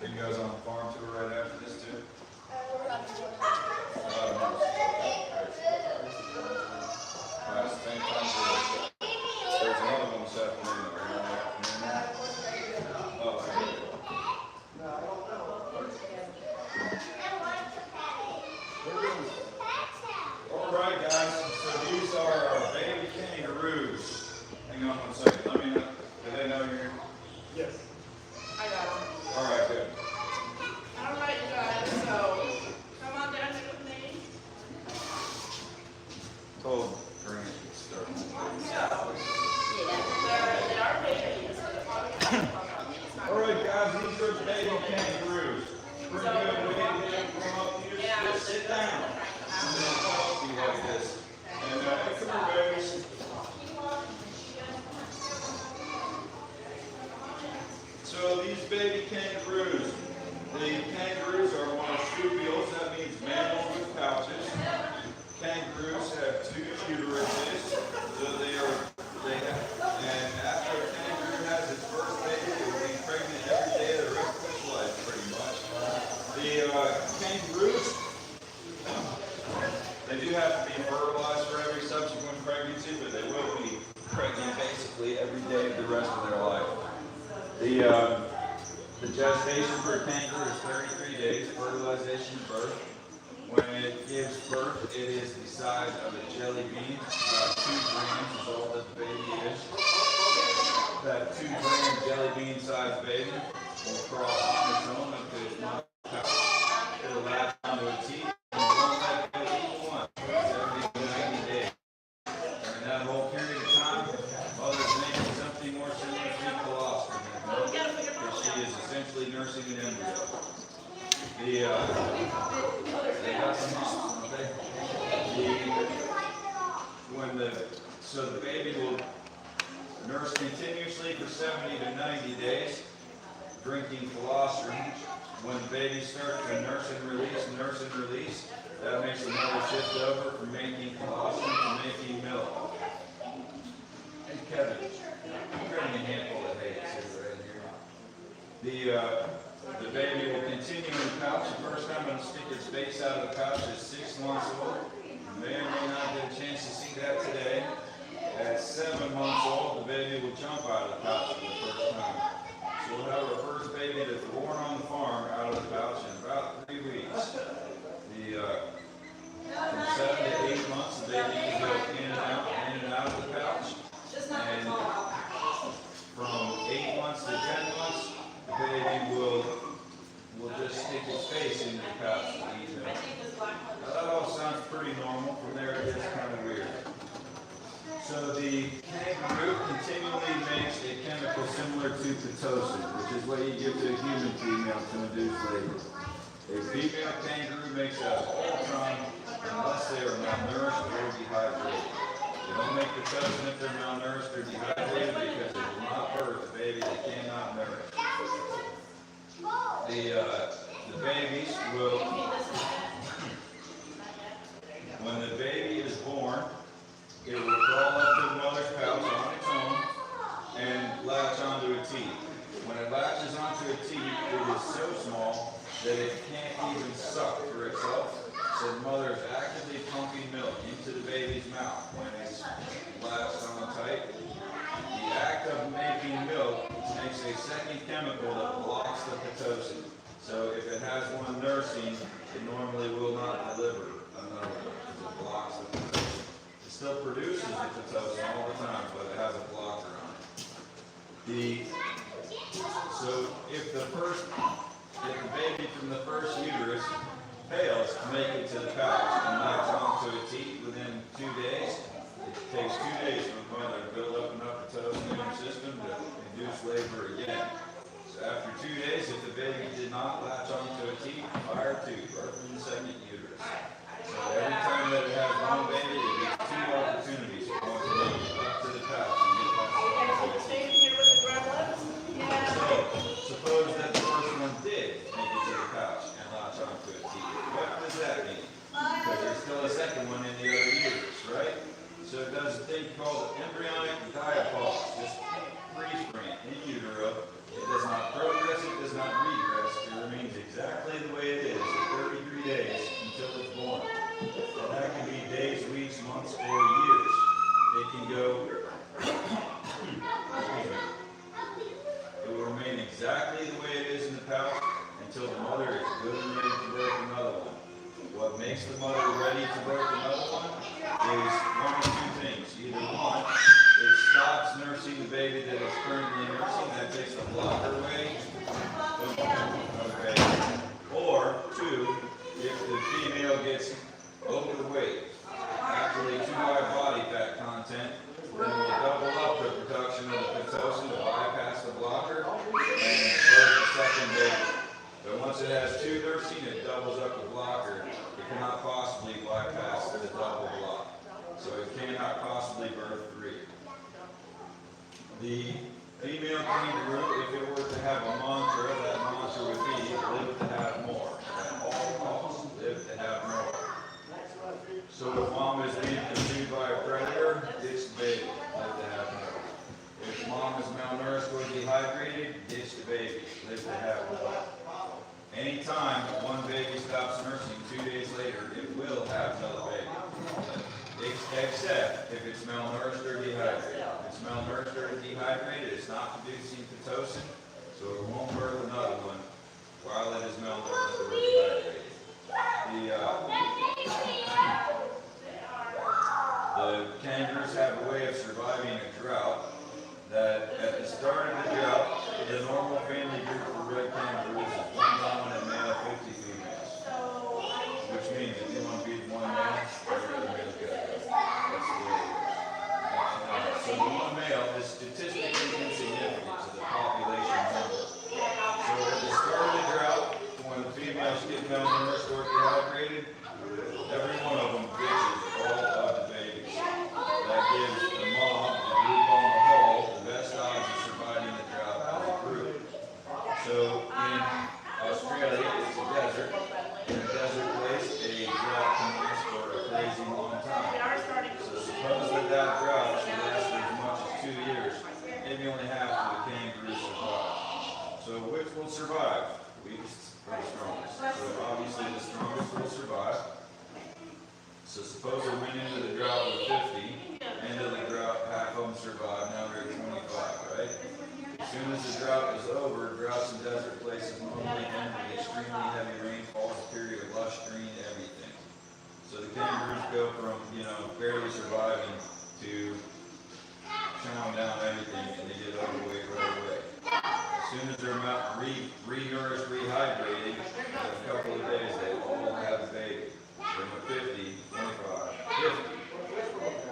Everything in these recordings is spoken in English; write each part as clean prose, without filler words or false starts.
Are you guys on the farm tour right after this too? We're about to do it. Same time there's another one this afternoon. Are you on the afternoon? Oh, okay. All right, guys. So these are our baby kangaroos. Hang on 1 second. Let me know. Do they know you're here? Yes. I got them. All right, good. All right, you guys. So come on down here with me. Told Grant to start. They are babies. All right, guys. These are baby kangaroos. Pretty good. We can get them from up here. Just sit down. And then talk to you like this. And come here, babies. So these baby kangaroos, the kangaroos are marsupials. That means mammals with pouches. Kangaroos have 2 uteruses, so they have, and after a kangaroo has its first baby, it will be pregnant every day of the rest of its life, pretty much. The kangaroos, they do have to be fertilized for every subsequent pregnancy, but they will be pregnant basically every day of the rest of their life. The gestation for a kangaroo is 33 days, fertilization birth. When it gives birth, it is the size of a jelly bean, about 2 grams is all that the baby is. That 2-gram jelly bean sized baby will crawl on its own up to its mother's pouch. It will latch onto its teeth and won't let go each one for 70 to 90 days. During that whole period of time, mother's making something more similar to colostrum, because she is essentially nursing an embryo. They got some moths, okay? So the baby will nurse continuously for 70 to 90 days, drinking colostrum. When the baby starts to nurse and release, that makes the mother shift over from making colostrum to making milk. Hey Kevin, grab me a handful of hay right here. The baby will continue in the pouch. The first time it'll stick its face out of the pouch is 6 months old. You may or may not get a chance to see that today. At 7 months old, the baby will jump out of the pouch for the first time. So we'll have our first baby that's born on the farm out of the pouch in about 3 weeks. From 7 to 8 months, the baby can go in and out of the pouch. And from 8 months to 10 months, the baby will just stick its face into the pouch to eat milk. Now that all sounds pretty normal. From there it gets kind of weird. So the kangaroo continually makes a chemical similar to pitocin, which is what you give to a human female to induce labor. A female kangaroo makes that all the time unless they are malnourished or dehydrated. They don't make pitocin if they're malnourished or dehydrated because they will not birth a baby they cannot nourish. The babies will, when the baby is born, it will crawl up to the mother's pouch on its own and latch onto a teat. When it latches onto a teat, it is so small that it can't even suck for itself. So the mother is actively pumping milk into the baby's mouth when it's latched on tight. The act of making milk makes a second chemical that blocks the pitocin. So if it has one nursing, it normally will not deliver another one because it blocks the pitocin. It still produces the pitocin all the time, but it has a blocker on it. So if the baby from the first uterus fails to make it to the pouch and latch onto a teat within 2 days, it takes 2 days for the mother to build up enough pitocin in her system to induce labor again. So after 2 days, if the baby did not latch onto a teat, fire 2, birth from the second uterus. So every time that it has one baby, it gets 2 opportunities for going to make it up to the pouch and get latched onto a teat. So suppose that the first one did make it to the pouch and latch onto a teat. What does that mean? Because there's still a second one in the other uterus, right? So it does a thing called embryonic diapause, just freeze frame in utero. It does not progress, it does not regress. It that takes the blocker away. Okay. Or two, if the female gets overweight, actually too high body fat content, then we'll double up the production of the Pitocin to bypass the blocker and birth the second baby. But once it has two nursing, it doubles up the blocker. It cannot possibly bypass the double block. So it cannot possibly birth three. The female kangaroo, if it were to have a mantra, that mantra would be live to have more. At all costs, live to have more. So if mom is being pursued by a predator, ditch the baby, live to have more. If mom is malnourished or dehydrated, ditch the baby, live to have more. Anytime one baby stops nursing, 2 days later, it will have another baby. Except if it's malnourished or dehydrated. If it's malnourished or dehydrated, it's not producing Pitocin, so it won't birth another one while it is malnourished or dehydrated. The kangaroos have a way of surviving a drought that at the start of the drought, the normal family group for red kangaroos is one dominant male, 50 females. Which means if you want to be the one male, every other male's got to go. That's the way it is. So the one male is statistically insignificant to the population number. So at the start of the drought, when the females get malnourished or dehydrated, every one of them ditches all of the babies. That gives the mom, the group on the whole, the best odds of surviving the drought as a group. So in Australia, it's a desert. In a desert place, a drought can last for a crazy long time. So suppose that drought should last for as much as 2 years. Maybe only half of the kangaroos survive. So which will survive? Weakest or the strongest? So obviously the strongest will survive. So suppose we went into the drought with 50, end of the drought, half of them survive, now they're at 25, right? As soon as the drought is over, droughts in desert places normally end with extremely heavy rainfall, a period of lush green, everything. So the kangaroos go from, barely surviving to chowing down everything, and they get overweight right away. As soon as they're re-nourished, rehydrated, in a couple of days, they all have a baby. Then with 50, 25, 50.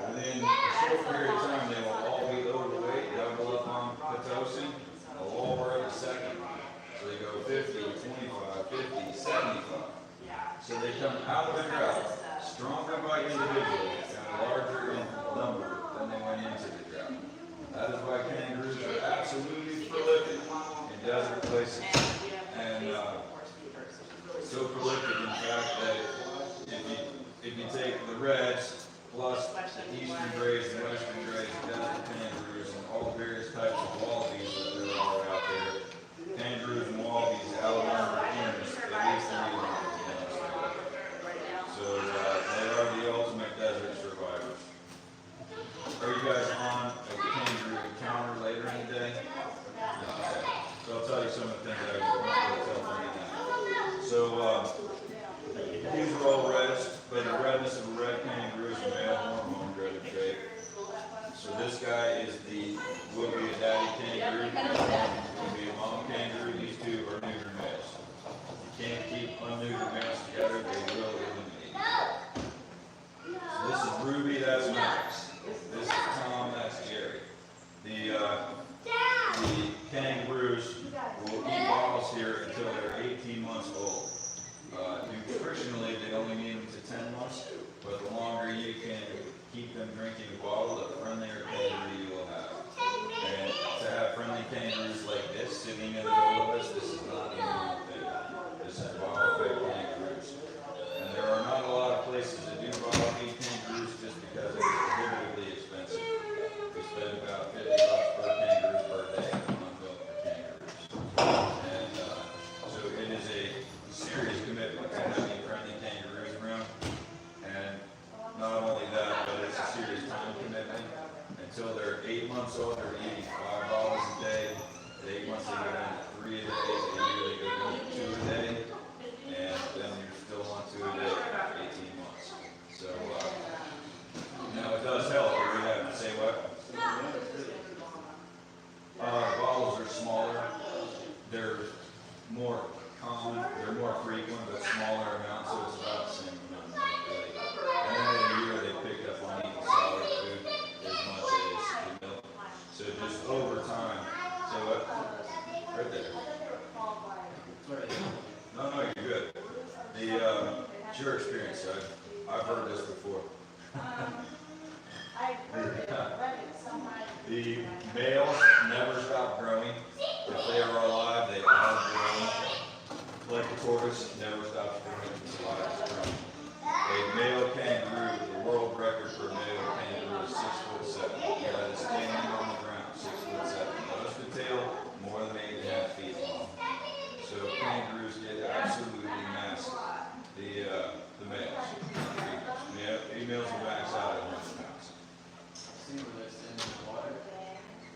Within a short period of time, they will all be overweight, double up on Pitocin, they'll all birth a second. So they go 50, 25, 50, 75. So they come out of the drought, stronger by individual, and larger in number than they went into the drought. That is why kangaroos are absolutely prolific in desert places. And so prolific, in fact, that if you take the reds plus the eastern greys and western greys, desert kangaroos, and all the various types of wallabies that there are out there, kangaroos and wallabies outnumber humans at least 3 times. So they are the ultimate desert survivors. Are you guys on a kangaroo encounter later in the day? Okay. So I'll tell you some of the things that I was going to tell you now. So these are all reds, but the redness of a red kangaroo is a male hormone-driven trait. So this guy will be a daddy kangaroo, will be a mom kangaroo. These two are neuter males. You can't keep unneutered males together; they will eliminate. So this is Ruby, that's Max. This is Tom, that's Jerry. The kangaroos will eat bottles here until they're 18 months old. Nutritionally, they only need them to 10 months, but the longer you can keep them drinking a bottle, the friendlier kangaroo you will have. And to have friendly kangaroos like this sitting in the middle of us, this is not the normal thing. This is bottle-fed kangaroos. And there are not a lot of places that do bottle-feed kangaroos just because it's prohibitively expensive. We spend about $50 per kangaroo per day on milk for kangaroos. And so it is a serious commitment to having friendly kangaroos around. And not only that, but it's a serious time commitment. Until they're 8 months old, they're eating 5 bottles a day. At 8 months, they go down to Right there. Sorry. No, no, you're good. It's your experience. I've heard this before. The males never stop growing. If they are alive, they are growing. Like the tortoise never stops growing. It's alive, it's growing. A male kangaroo, the world record for a male kangaroo is 6'7". That is standing on the ground, 6'7". Nose to tail, more than 8.5 feet long. So kangaroos get absolutely massive. The males. Females will max out at 100 pounds. See where they stand in the water, and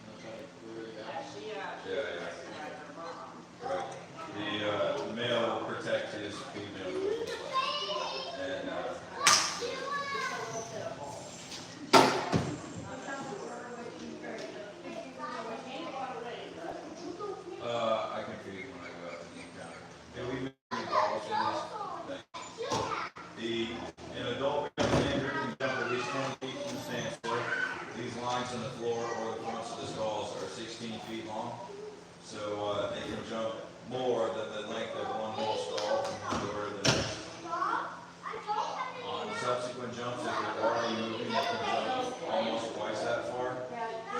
they'll try to clear it out. Yeah, yeah. Right. The male will protect his female with his leg. And I can feed when I go out to the counter. Yeah, we make bottles in this. An adult kangaroo can jump at least 20 feet from the standstill. These lines on the floor or the fronts of the stalls are 16 feet long. So they can jump more than the length of one whole stall from one door to the next. On subsequent jumps, if they're already moving, they can jump almost twice that far.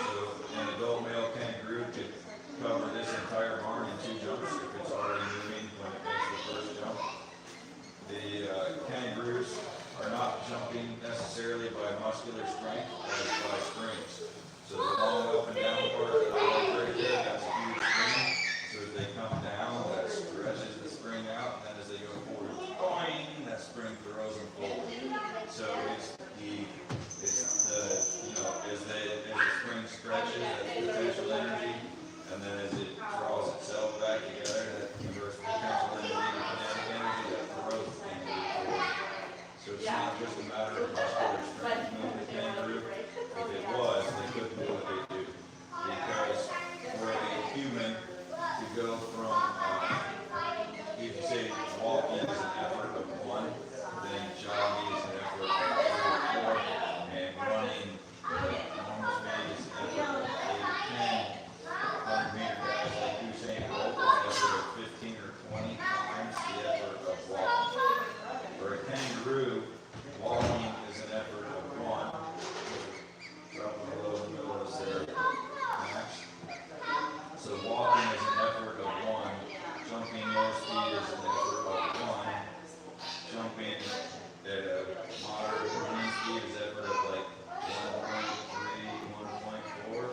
So an adult male kangaroo could cover this entire barn in 2 jumps if it's already moving when it makes the first jump. The kangaroos are not jumping necessarily by muscular strength, but by springs. So the long up and down part of the leg right there, that's a huge spring. So as they come down, that stretches the spring out, and then as they go forward, boing, that spring throws them forward. So it's the as the spring stretches, that's potential energy, and then as it draws itself back together, that converts potential energy into kinetic energy that throws the kangaroo forward. So it's not just a matter of muscular strength moving the kangaroo. If it was, they couldn't do what they do. Because for a human to go from, if you say walking is an effort of 1, then jogging is an effort of 3 or 4, and running almost made is an effort of 8 or 10. 100-meter guys like Usain Bolt is an effort of 15 or 20 times the effort of walking. For a kangaroo, walking is an effort of 1. Drop below the middle of the max. So walking is an effort of 1. Jumping low speed is an effort of 1. Jumping at a moderate running speed is an effort of like 1.3, 1.4.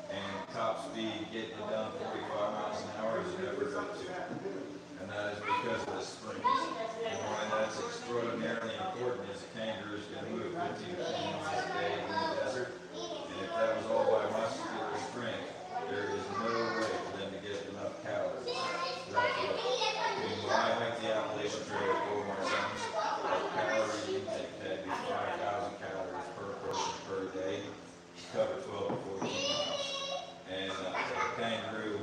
And top speed, getting it down 45 miles an hour is an effort of 2. And that is because of the springs. And why that's extraordinarily important is a kangaroo is going to move 15 to 20 miles a day in the desert. And if that was all by muscular strength, there is no way for them to get enough calories throughout the day. I mean, when I hiked the Appalachian Trail for my sons, our calorie intake had to be 5,000 calories per person per day to cover 12 to 14 miles. And the kangaroo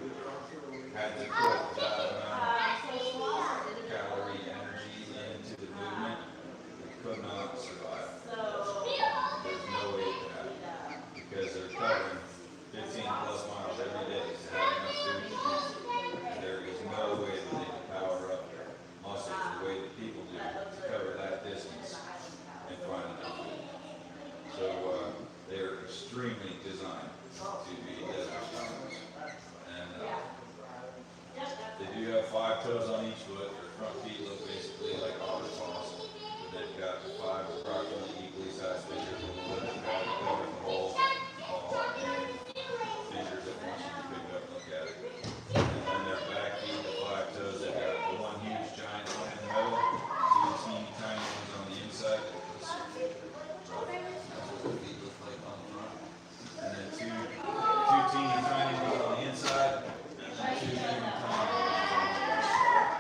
had to put that amount of calorie energy into the movement. It could not survive. There's no way it could happen. Because they're covering 15 plus miles every day to have enough food to eat. And there is no way that they can power up their muscles the way that people do to cover that distance and find enough food. So they are extremely designed to be desert animals. And they do have 5 toes on each foot. Their front feet look basically like otter paws. But they've got 5 approximately equally sized fingers with a little bit of cover the whole and fingers that want you to pick up and look at it. And then their back feet, the 5 toes, they've got one huge giant one in the middle, 2 teeny tiny ones on the inside. That's what the feet look like on the front. And then two teeny tiny ones on the inside, and then 2 teeny tiny ones on the outside.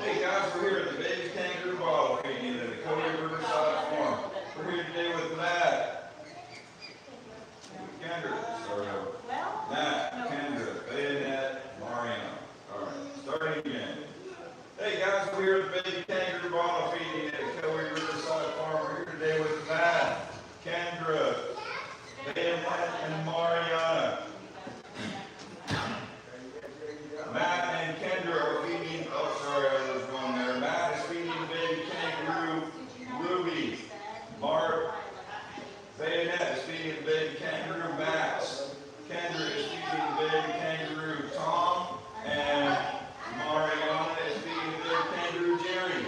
Hey guys, we're here at the baby kangaroo bottle feeding at the Cody Riverside Farm. We're here today with Matt. Kangaroos, or Matt, Kendra, Bayonet, Mariano. Alright, starting again. Hey guys, we're here at the baby kangaroo bottle feeding at the Cody Riverside Farm. We're here today with Matt, Kendra, Bayonet, and Mariana. Matt and Kendra are feeding, oh sorry, I was wrong there. Matt is feeding the baby kangaroo Ruby. Bayonet is feeding the baby kangaroo Max. Kendra is feeding the baby kangaroo Tom. And Mariana is feeding the baby kangaroo Jerry.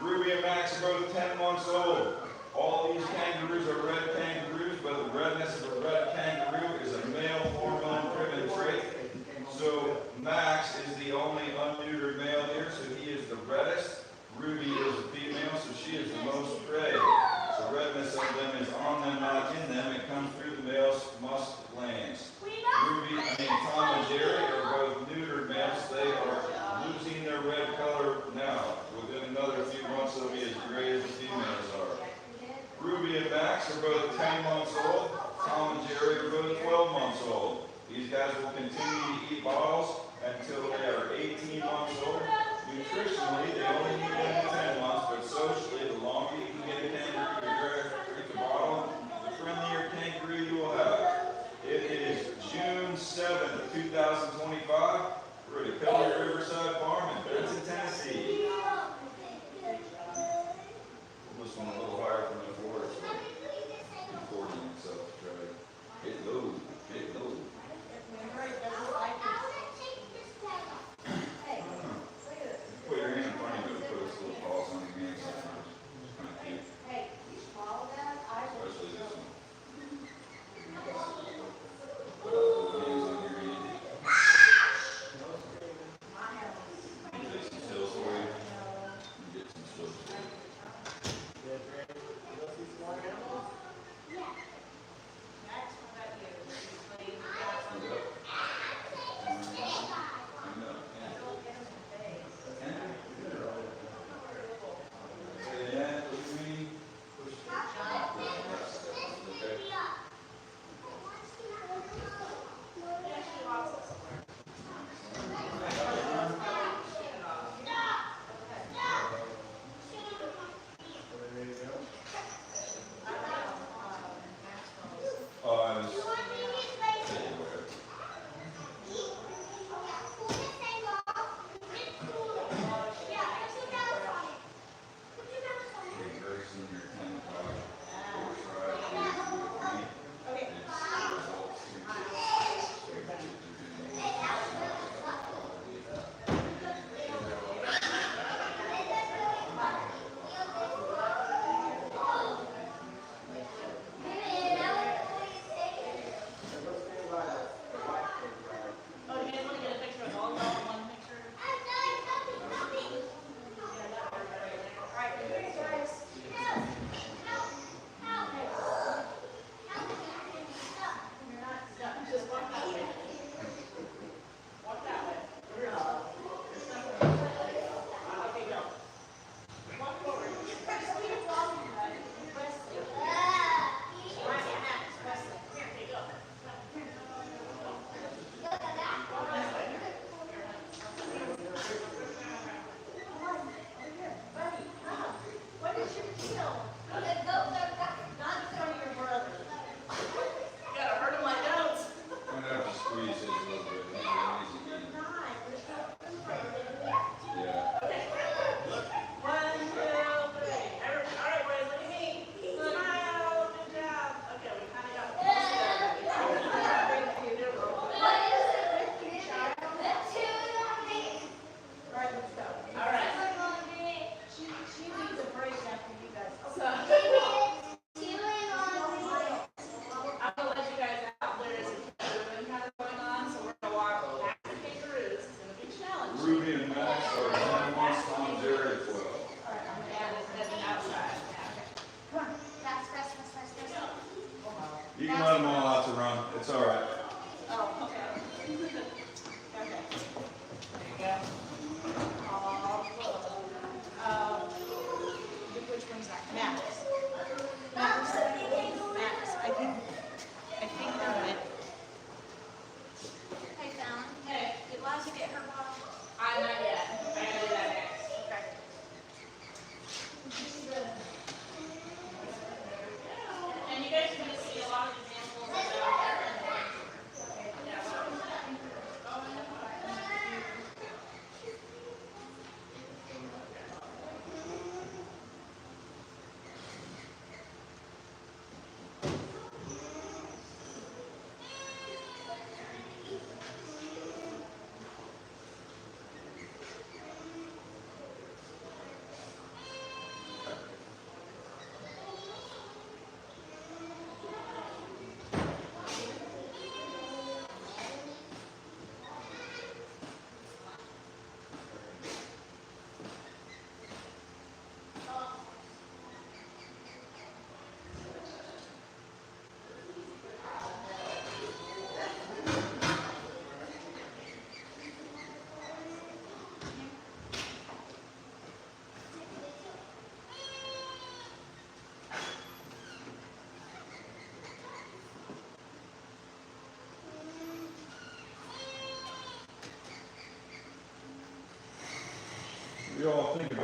Ruby and Max are both 10 months old. All these kangaroos are red kangaroos, but the redness of a red kangaroo is a male hormone-driven trait. So Max is the only unneutered male here, so he is the reddest. Ruby is a female, so she is the most gray. The redness of them is on them, not in them. It comes through the male's musk glands. Tom and Jerry are both neutered males. They are losing their red color now. Within another few months, they'll be as gray as the females are. Ruby and Max are both 10 months old. Tom and Jerry are both 12 months old. These guys will continue to eat bottles until they are 18 months old. Nutritionally, they only need them 10 months, but socially, the longer you can get a kangaroo to drink a bottle, the friendlier kangaroo you will have. It is June 7th, 2025. We're at the Cody Riverside Farm in Benton, Tennessee. This one a little higher from the floor, so recording itself to try to get low, get low. Put your hand in front of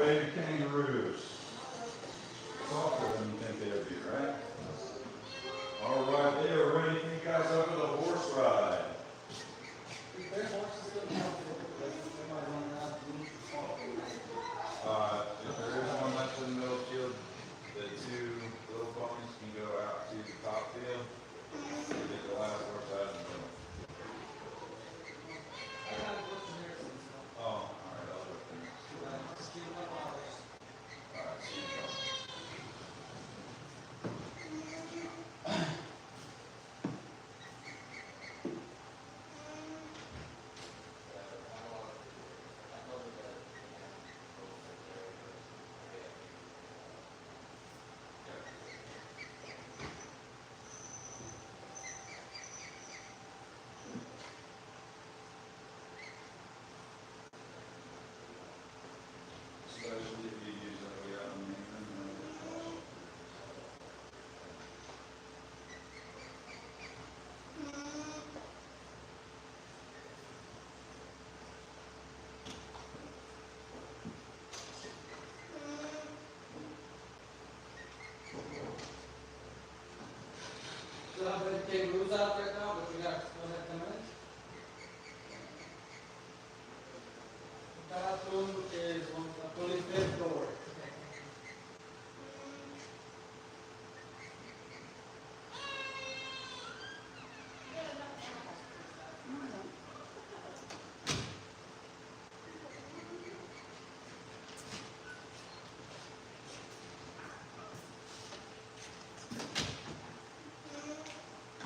baby kangaroos. Softer than you think they would be, right? All right, they are ready for you guys up for the horse ride. If there is one left in the middle field, the two little ponies can go out to the top field. So get the last horse out of the middle. Oh, all right, I'll look there. All right, see you guys. Especially if you use that way out in the So I'm going to take Kangaroos out right now, but we got 10 minutes. The bathroom is on the 25th floor.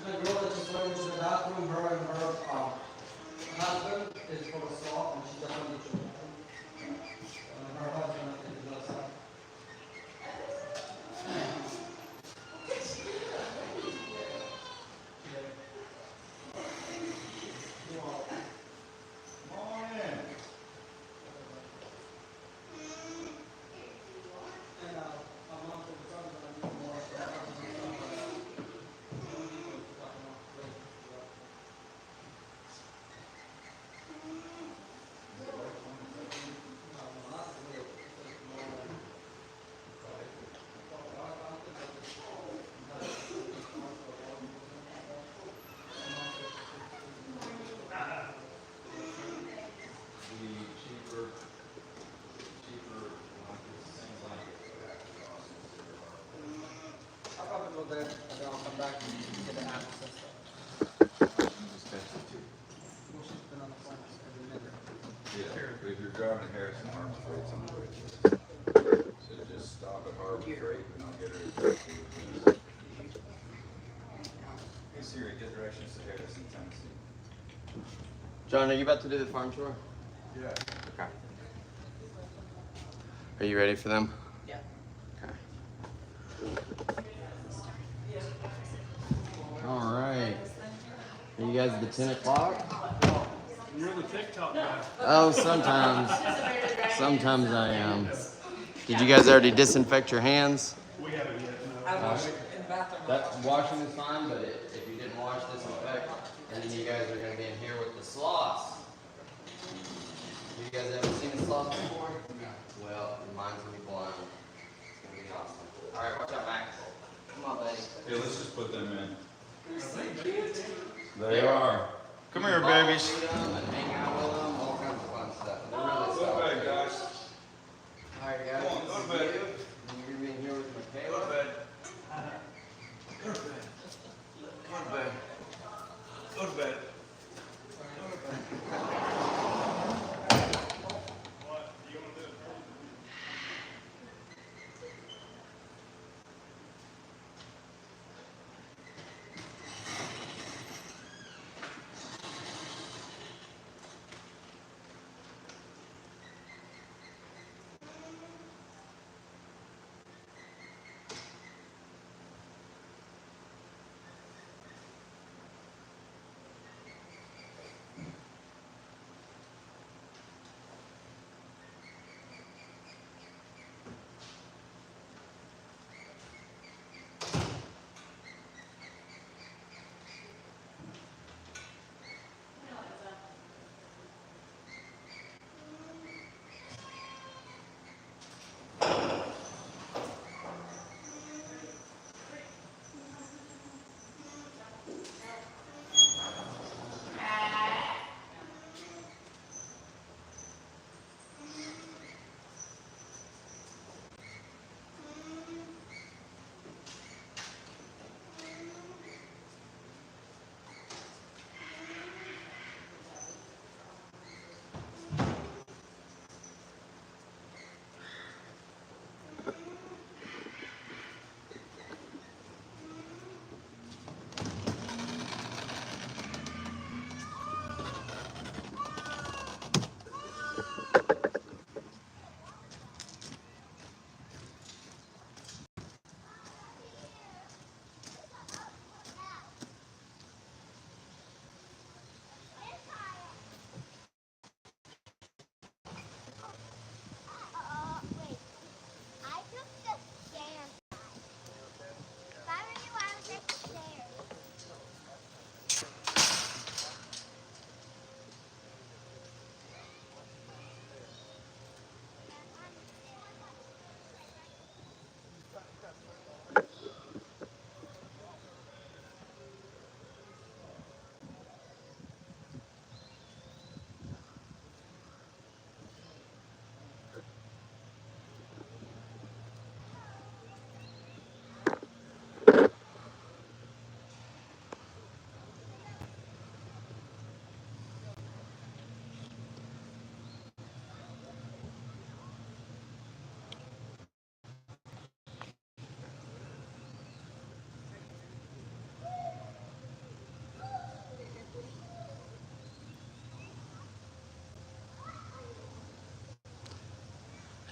The girl that just went into the bathroom, her and her husband is for Sloth, and she doesn't need to. Her husband, I think, is outside. Come on in. And I'm not for the son, but I need more. So I'm not for the son, but don't need to talk about it. The cheaper things like I'll probably go there, and then I'll come back and get the apples and stuff. just catch it too. Well, she's been on the phone every minute. Yeah, if you're driving Harrison Harbor Freight, on the way. So just stop at Harbor Freight and I'll get her to take you. Hey Siri, get directions to Harrison, Tennessee. John, are you about to do the farm tour? Yeah. Okay. Are you ready for them? Yeah. Okay. All right. Are you guys at the 10 o'clock? You're the TikTok guy. Oh, sometimes. Sometimes I am. Did you guys already disinfect your hands? We haven't yet, no. I washed it in the bathroom. That washing is fine, but if you didn't wash, disinfect, and then you guys are going to be in here with the sloths. You guys ever seen a sloth before? No. Well, mine's going to be blind. It's going to be awesome. All right, watch out, Max. Come on, buddy. Hey, let's just put them in. They are. Come here, babies. Feed them and hang out with them, all kinds of fun stuff. They're really Go to soft. bed, guys. All right, guys. Come on, go to bed. And you're going to be in here with Go to Michaela. bed. Go to bed. Go to bed. Go to bed.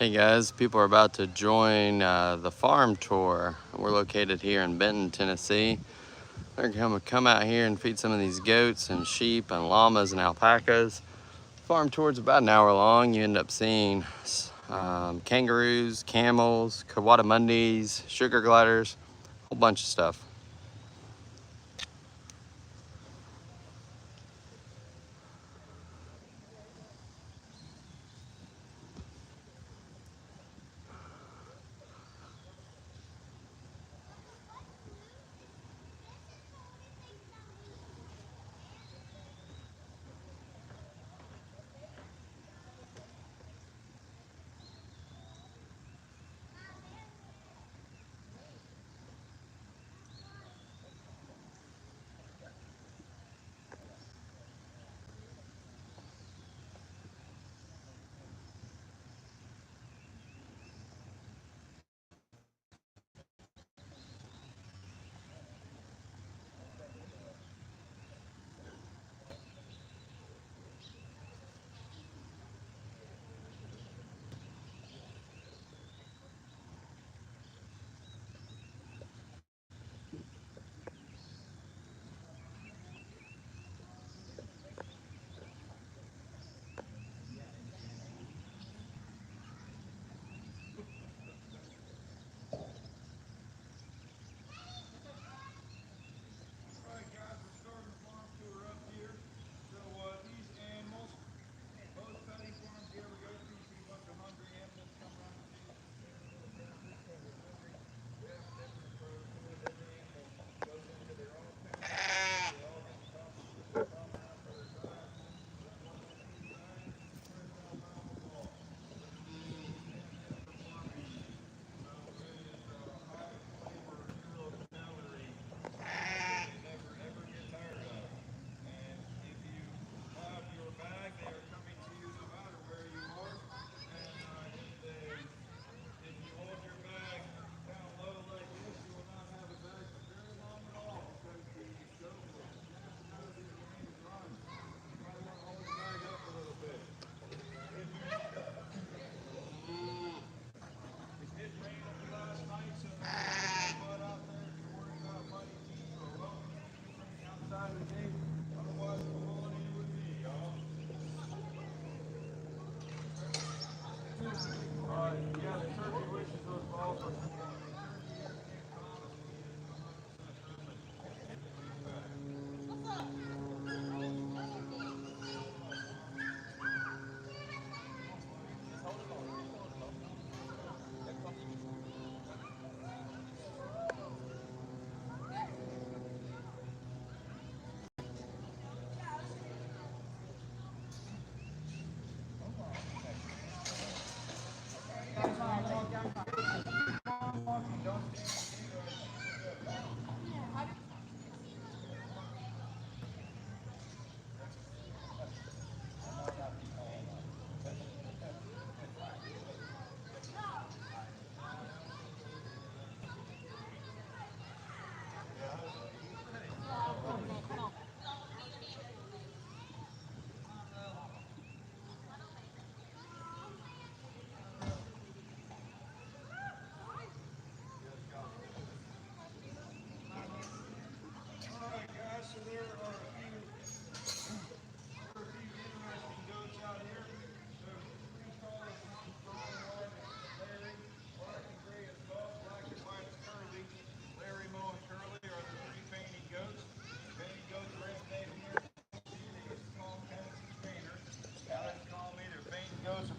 Hey guys, people are about to join the farm tour. We're located here in Benton, Tennessee. They're gonna come out here and feed some of these goats and sheep and llamas and alpacas. Farm tour's about an hour long. You end up seeing kangaroos, camels, coatamundis, sugar gliders, a whole bunch of stuff.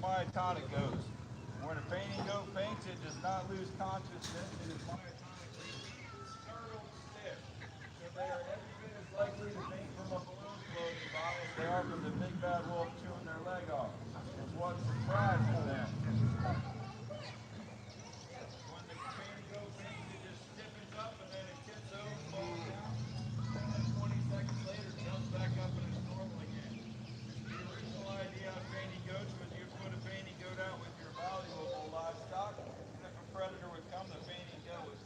Myotonic goats. When a fainting goat faints, it does not lose consciousness. It is myotonically startled stiff. So they are every bit as likely to faint from a balloon floating by as they are from the big bad wolf chewing their leg off. It's what surprises them. When the fainting goat faints, it just stiffens up and then it tips over, falls down, and then 20 seconds later jumps back up and it's normal again. The original idea of fainting goats was you put a fainting goat out with your valuable livestock, and if a predator would come, the fainting goat would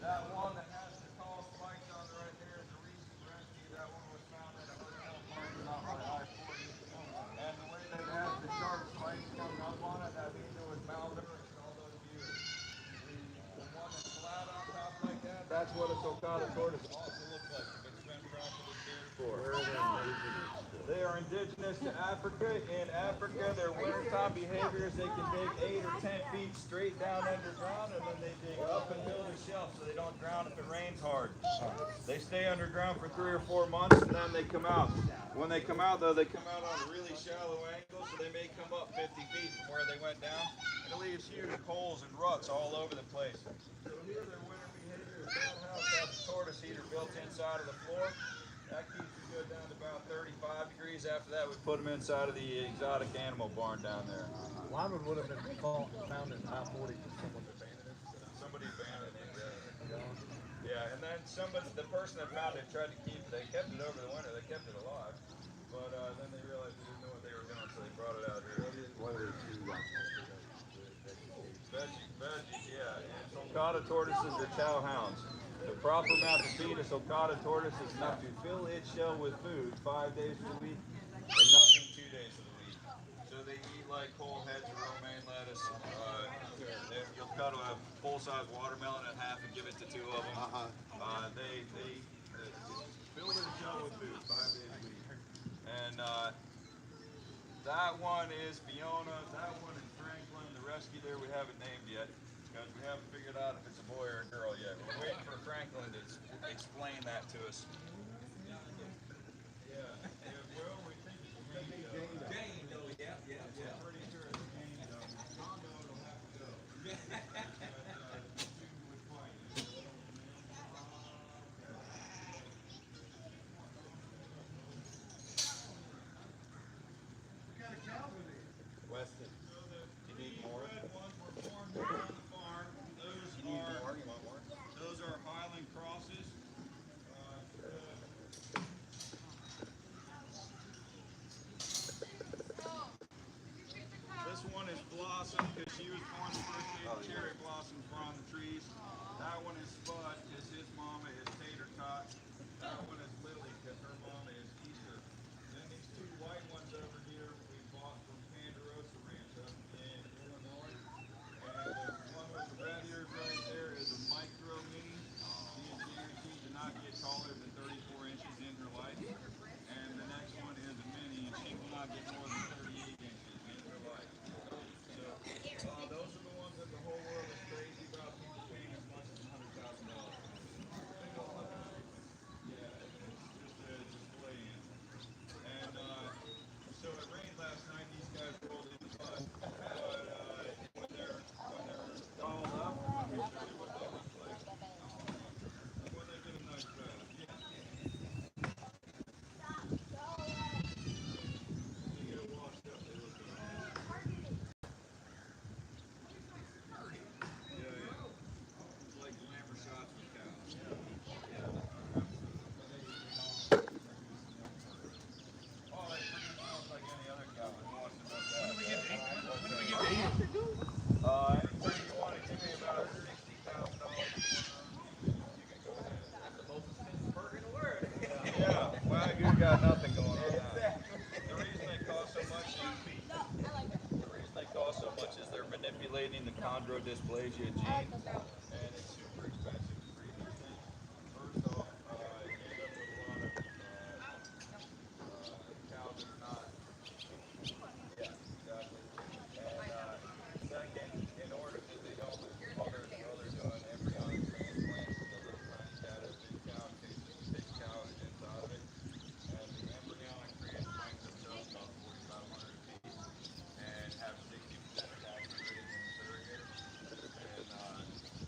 That one that has the tall spikes on it right there is a recent rescue. That one was found at a hotel parking lot by I-40. And the way that it has the sharp spikes coming up on it, that means it was malnourished all those years. The one that's flat on top like that, that's what a sulcata tortoise also looks like if it's been properly cared for. Where are they indigenous to? They are indigenous to Africa. In Africa, their wintertime behavior is they can dig 8 or 10 feet straight down underground, and then they dig up and build a shelf so they don't drown if it rains hard. They stay underground for 3 or 4 months, and then they come out. When they come out, though, they come out on a really shallow angle, so they may come up 50 feet from where they went down. It leaves huge holes and ruts all over the place. So here their winter behavior is that house has a tortoise heater built inside of the floor. That keeps it good down to about 35 degrees. After that, we put them inside of the exotic animal barn down there. Lyman would have been found in I-40 because someone abandoned it. Somebody abandoned it. Yeah, and then the person that found it tried to keep it. They kept it over the winter. They kept it alive. But then they realized they didn't know what they were doing, so they brought it out here. What are they two Veggies, yeah. And sulcata tortoises are chow hounds. The proper amount to feed a sulcata tortoise is enough to fill its shell with food 5 days of the week and nothing 2 days of the week. So they eat like whole heads of romaine lettuce. You'll cut a full-size watermelon in half and give it to 2 of them. They fill their shell with food 5 days a week. And that one is Fiona. That one is Franklin. The rescue there we haven't named yet because we haven't figured out if it's a boy or a girl yet. We're waiting for Franklin to explain that to us. Yeah. Well, we think it's Jane. Jane, though. Yeah. I'm pretty sure it's Jane, though. Tondo will have to go. Weston. You need more? Red ones were born here on the farm. Those are Highland crosses. This one is Blossom because she was born the first day the cherry blossoms were on the trees. That one is Spud because his mama is Tater Tot. That one is Lily because her mama is Easter. Then these 2 white ones over here we bought from Kangaroos Ranch up in Illinois. And the one with the red ears right there is a micro mini. She is guaranteed to not get taller than 34 inches in her life. And the next one is a mini, and she will not get more than 38 inches in her life. So those are the ones that the whole world is crazy about. People paying as much as $100,000. Yeah, it's just a display animal. And so it rained last night. These guys rolled in the mud. But when they're dolled up, let me show you what they look like. When they get a nice bath. Yeah. They get washed up. They look good. Yeah. It's like glamour shots with cows. Oh, they pretty much like any other cow. When do we get to eat? Anything you want to give me about $60,000. Most expensive burger in the world. Yeah, Wagyu got nothing going on now. The reason they cost so much is they're manipulating the chondrodysplasia gene, and it's super expensive to breed these things. First off, you end up with a lot of cows that are not. Yeah, exactly. And second, in order that they don't lose mothers, they're doing embryonic transplants of the little tiny cat of big cow in case there's a big cow inside of it. And the embryonic transplants themselves cost $4,500 a piece and have 60% tax rating in the surrogate. And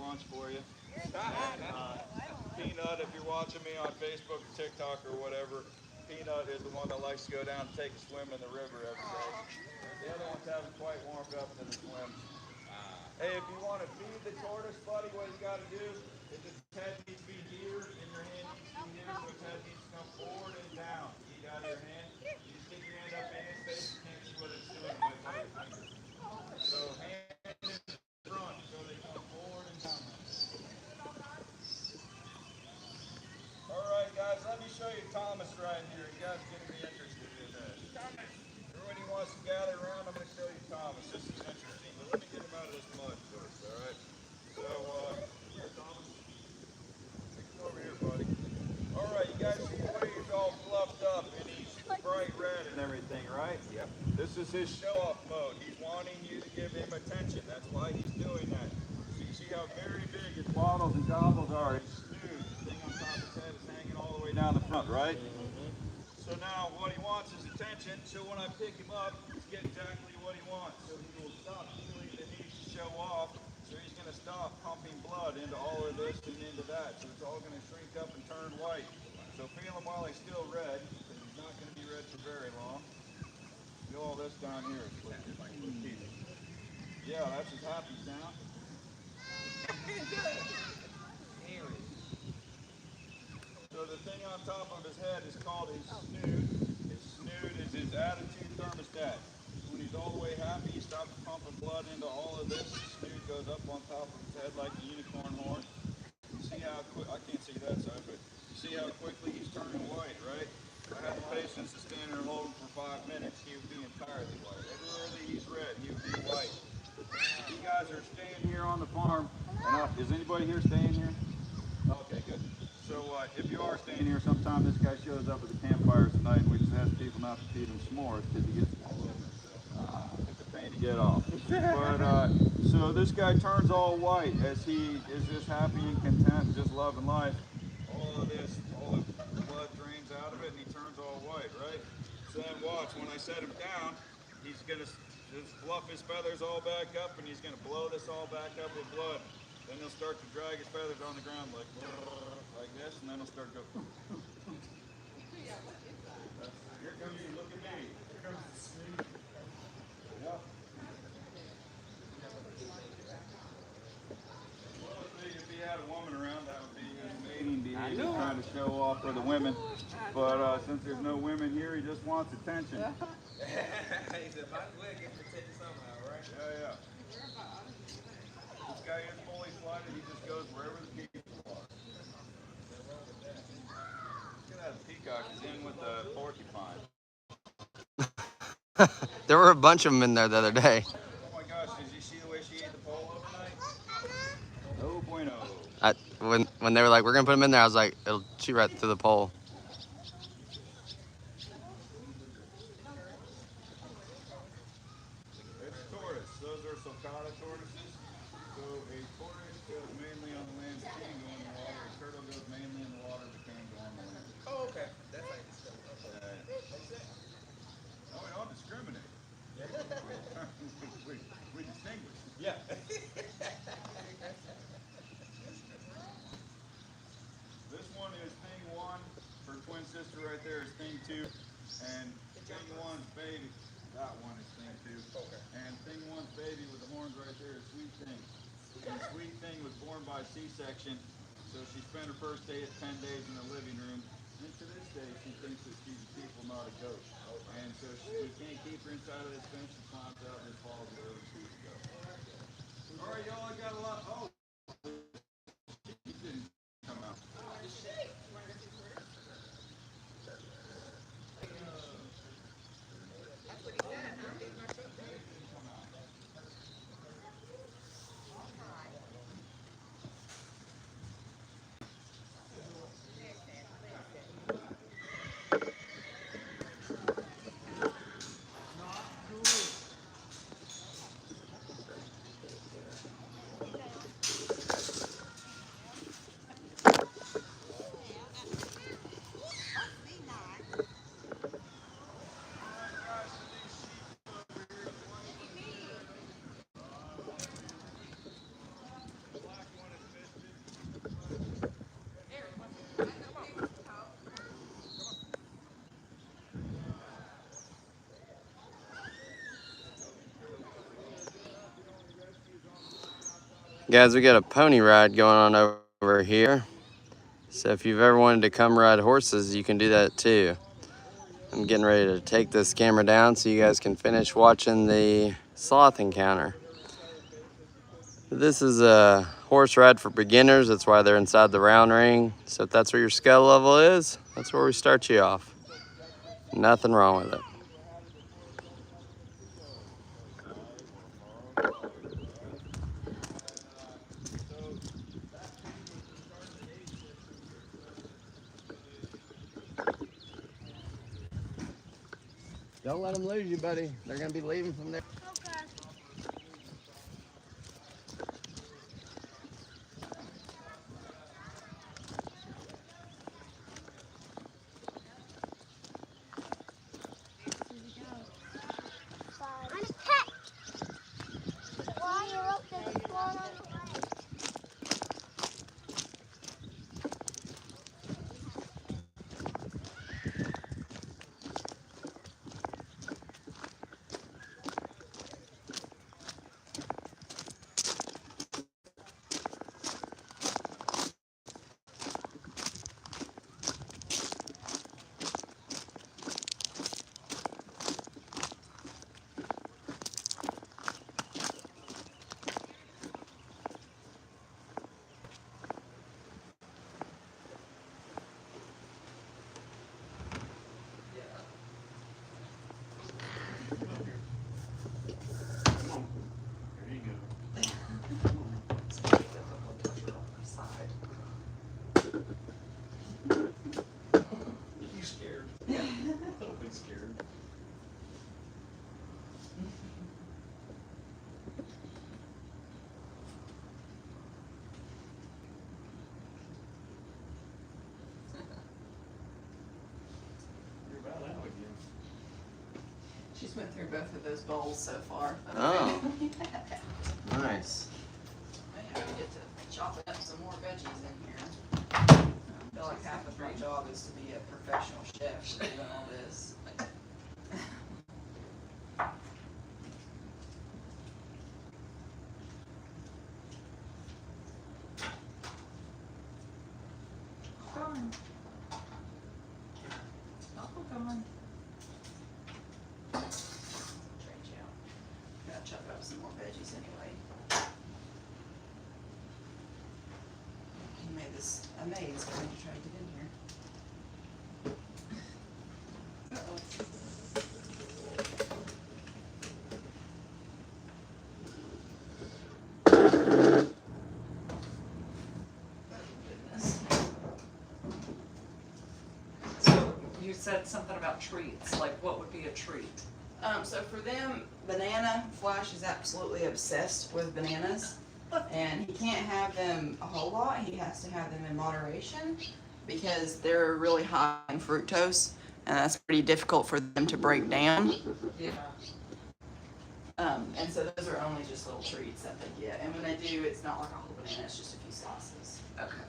lunch for you. And, Peanut, if you're watching me on Facebook or TikTok or whatever, Peanut is the one that likes to go down and take a swim in the river every day. The other ones haven't quite warmed up to the swim. Hey, if you want to feed the tortoise, buddy, what you got to do is its head needs to be here and your hand needs to be here, so its head needs to come forward and down. Eat out of your hand. You just stick your hand up in its face. You can't see what it's doing by your finger. So hand in front, so they come forward and down. All right, guys, let me show you Thomas right here. You guys are going to be interested in this. Thomas, everybody wants to gather around. I'm going to show you Thomas. This is interesting. But let me get him out of this mud first, all right? So, here, Thomas. Come over here, buddy. All right, you guys see the way he's all fluffed up and he's bright red and everything, right? Yep. This is his show-off mode. He's wanting you to give him attention. That's why he's doing that. So you see how very big his waddles and gobbles are. His snoot, the thing on top of his head is hanging all the way down the front, right? So now what he wants is attention. So when I pick him up, he's getting exactly what he wants. So he will stop feeling the need to show off. So he's going to stop pumping blood into all of this and into that. So it's all going to shrink up and turn white. So feel him while he's still red, because he's not going to be red for very long. Feel all this down here. Yeah, that's his happy sound. So the thing on top of his head is called his snoot. His snoot is his attitude thermostat. When he's all the way happy, he stops pumping blood into all of this. His snoot goes up on top of his head like a unicorn horn. You see how quick, I can't see that side, but you see how quickly he's turning white, right? I had the patience to stand there and hold him for 5 minutes. He would be entirely white. Everywhere that he's red, he would be white. You guys are staying here on the farm. Is anybody here staying here? Okay, good. So if you are staying here, sometime this guy shows up at the campfires tonight, and we just ask people not to feed him s'mores because he gets it's a pain to get off. But so this guy turns all white as he is just happy and content, just loving life. All of this, all the blood drains out of it, and he turns all white, right? So then watch, when I set him down, he's gonna just fluff his feathers all back up, and he's gonna blow this all back up with blood. Then he'll start to drag his feathers on the ground like this, and then he'll start to go. Here comes you, look at me. Here comes the snoot. Yep. Well, if he had a woman around, that would be his mating behavior, trying to show off for the women. But since there's no women here, he just wants attention. He said, might as well get protected somehow, right? Yeah, yeah. This guy is fully flighted. He just goes wherever the people are. Look at that peacock. He's in with the porcupine. There were a bunch of them in there the other day. Oh my gosh, did you see the way she ate the pole overnight? No bueno. When they were like, we're going to put them in there, I was like, it'll shoot right through the pole. It's tortoise. Those are sulcata tortoises. So a tortoise goes mainly on the land but can go in the water. A turtle goes mainly in the water but can go on the land. Oh, okay. That's like the stuff. No, we don't discriminate. we distinguish. Yeah. This one is thing 1. Her twin sister right there is thing 2. And thing 1's baby. That one is thing 2. Okay. And thing 1's baby with the horns right there is Sweet Thing. And Sweet Thing was born by C-section. So she spent her first day at 10 days in the living room. And to this day, she thinks that she's a people, not a goat. And so we can't keep her inside of this fence. She climbs out and falls wherever she needs to go. All right, y'all, I got a lot. Oh, she didn't come out. Guys, we got a pony ride going on over here. So if you've ever wanted to come ride horses, you can do that too. I'm getting ready to take this camera down so you guys can finish watching the sloth encounter. This is a horse ride for beginners. That's why they're inside the round ring. So if that's where your skill level is, that's where we start you off. Nothing wrong with it. Don't let them lose you, buddy. They're gonna be leaving from there. She's went through both of those bowls so far. Oh. Nice. Maybe we get to chop up some more veggies in here. I feel like half of my job is to be a professional chef doing all this. Gone. Apple gone. Trade you out. Gotta chop up some more veggies anyway. You made this a maze when you tried to get in here. Uh-oh. Goodness. So you said something about treats, like what would be a treat? So for them, banana, Flash is absolutely obsessed with bananas. And he can't have them a whole lot, he has to have them in moderation because they're really high in fructose and that's pretty difficult for them to break down. Yeah. And so those are only just little treats that they get. And when they do, it's not like a whole banana, it's just a few slices. Okay.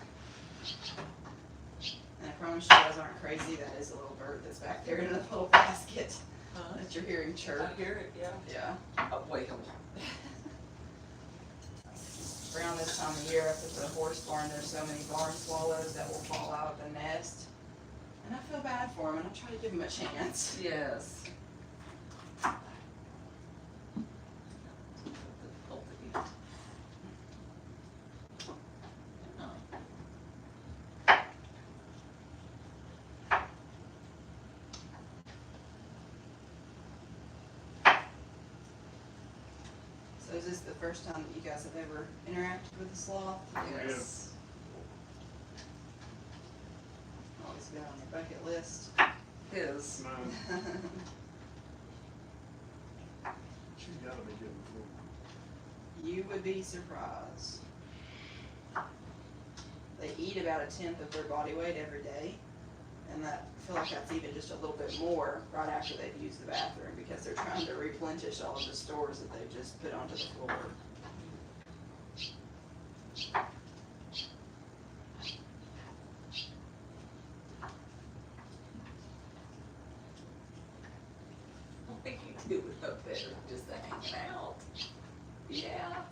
And I promise you guys aren't crazy, that is a little bird that's back there in the little basket that you're hearing chirp. I hear it, yeah. Yeah. Oh, wait, hold on. Around this time of year up at the horse barn, there's so many barn swallows that will fall out of the nest. And I feel bad for them, and I try to give them a chance. Yes. So is this the first time that you guys have ever interacted with a sloth? Yes. Always been on your bucket list. His. Mine. She's gotta be getting full. You would be surprised. They eat about 1/10 of their body weight every day. And I feel like that's even just a little bit more right after they've used the bathroom because they're trying to replenish all of the stores that they've just put onto the floor. What do you do with up there, just hanging out? Yeah.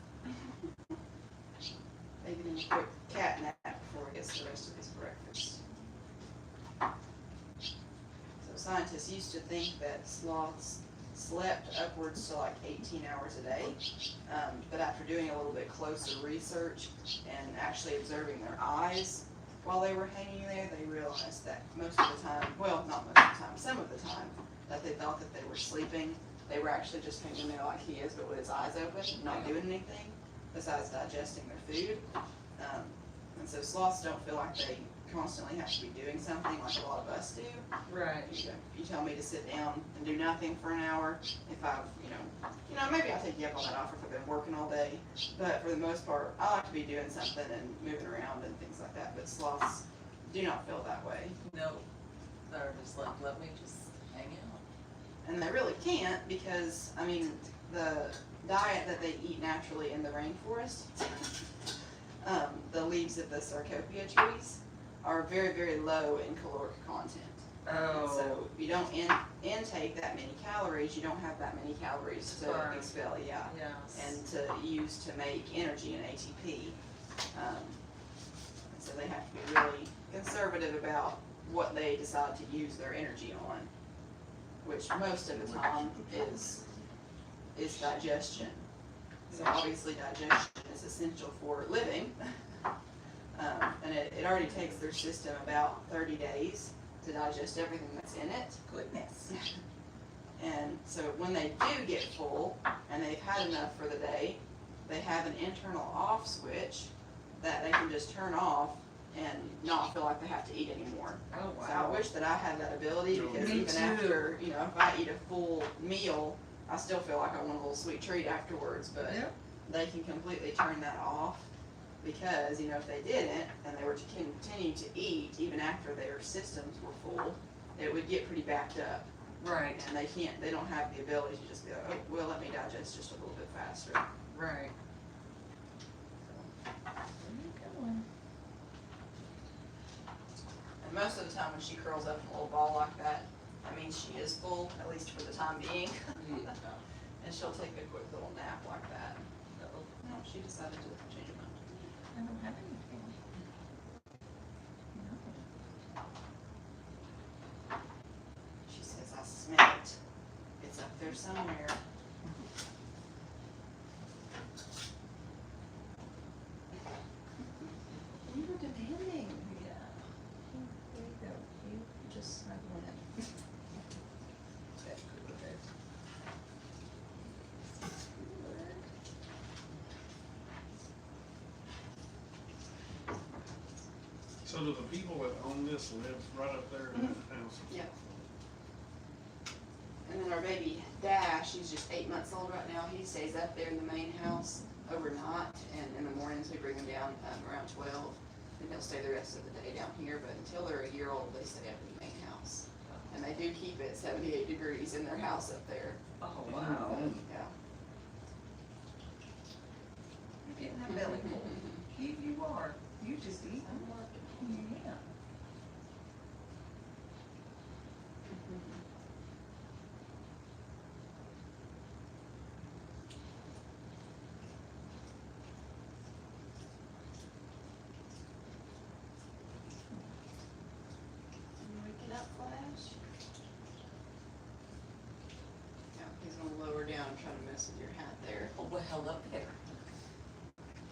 think that sloths slept upwards to like 18 hours a day. But after doing a little bit closer research and actually observing their eyes while they were hanging there, they realized that most of the time, well, not most of the time, some of the time, that they thought that they were sleeping. They were actually just hanging there like he is, but with his eyes open, not doing anything besides digesting their food. And so sloths don't feel like they constantly have to be doing something like a lot of us do. Right. You tell me to sit down and do nothing for an hour. If I've, maybe I'll take you up on that offer if I've been working all day. But for the most part, I like to be doing something and moving around and things like that. But sloths do not feel that way. No, they're just like, let me just hang out. And they really can't because, the diet that they eat naturally in the rainforest, the leaves of the sarcopia trees are very, very low in caloric content. And so if you don't intake that many calories, you don't have that many calories to Burn. expel, Yes. and to use to make energy and ATP. So they have to be really conservative about what they decide to use their energy on, which most of the time is digestion. So obviously digestion is essential for living. And it already takes their system about 30 days to digest everything that's in it. Goodness. And so when they do get full and they've had enough for the day, they have an internal off switch that they can just turn off and not feel like they have to eat anymore. Oh, So I wow. wish that I had that ability because Me even too. after, if I eat a full meal, I still feel like I want a little sweet treat afterwards, but Yep. they can completely turn that off because, if they didn't and they were to continue to eat even after their systems were full, it would get pretty backed up. Right, And they don't have the ability to just be like, oh, well, let me digest just a little bit faster. right. And most of the time when she curls up in a little ball like that, that means she is full, at least for the time being. And she'll take a quick little nap like that. No, she decided to change her mind. I don't have anything. She says, I smell it. It's up there somewhere. You were demanding. Yeah. There you go. You just snuggle in. Okay, good. So do the people that own this live right up there in the house? Yep. And then our baby Dash, he's just 8 months old right now. He stays up there in the main house overnight, and in the mornings we bring him down around 12, and he'll stay the rest of the day down here. But until they're a year old, they stay up in the main house, and they do keep it 78 degrees in their house up there. Oh, wow. Yeah. You're getting that belly full. You are. You just eat. Yeah. You waking up, Flash? Yeah, he's gonna lower down and try to mess with your hat there. Oh, well, hello there.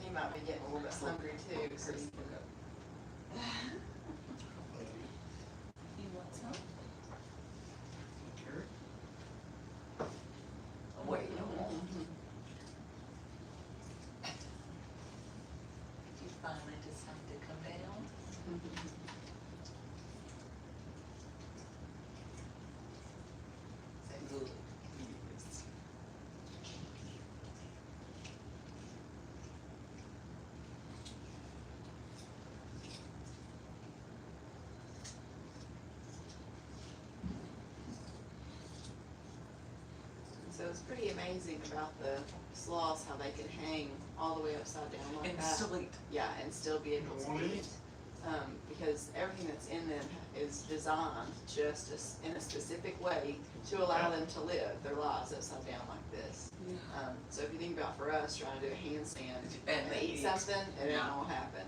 He might be getting a little bit hungry too, so you You want some? Carrot? Oh, wait, no. You finally decided to come down? Say, good. Yes. So it's pretty amazing about the sloths, how they can hang all the way upside down like And that. sleep. Yeah, and still be able to eat. Because everything that's in them is designed just in a specific way to allow them to live their lives upside down like this. So if you think about for us trying to do a handstand and they eat something, it ain't gonna happen.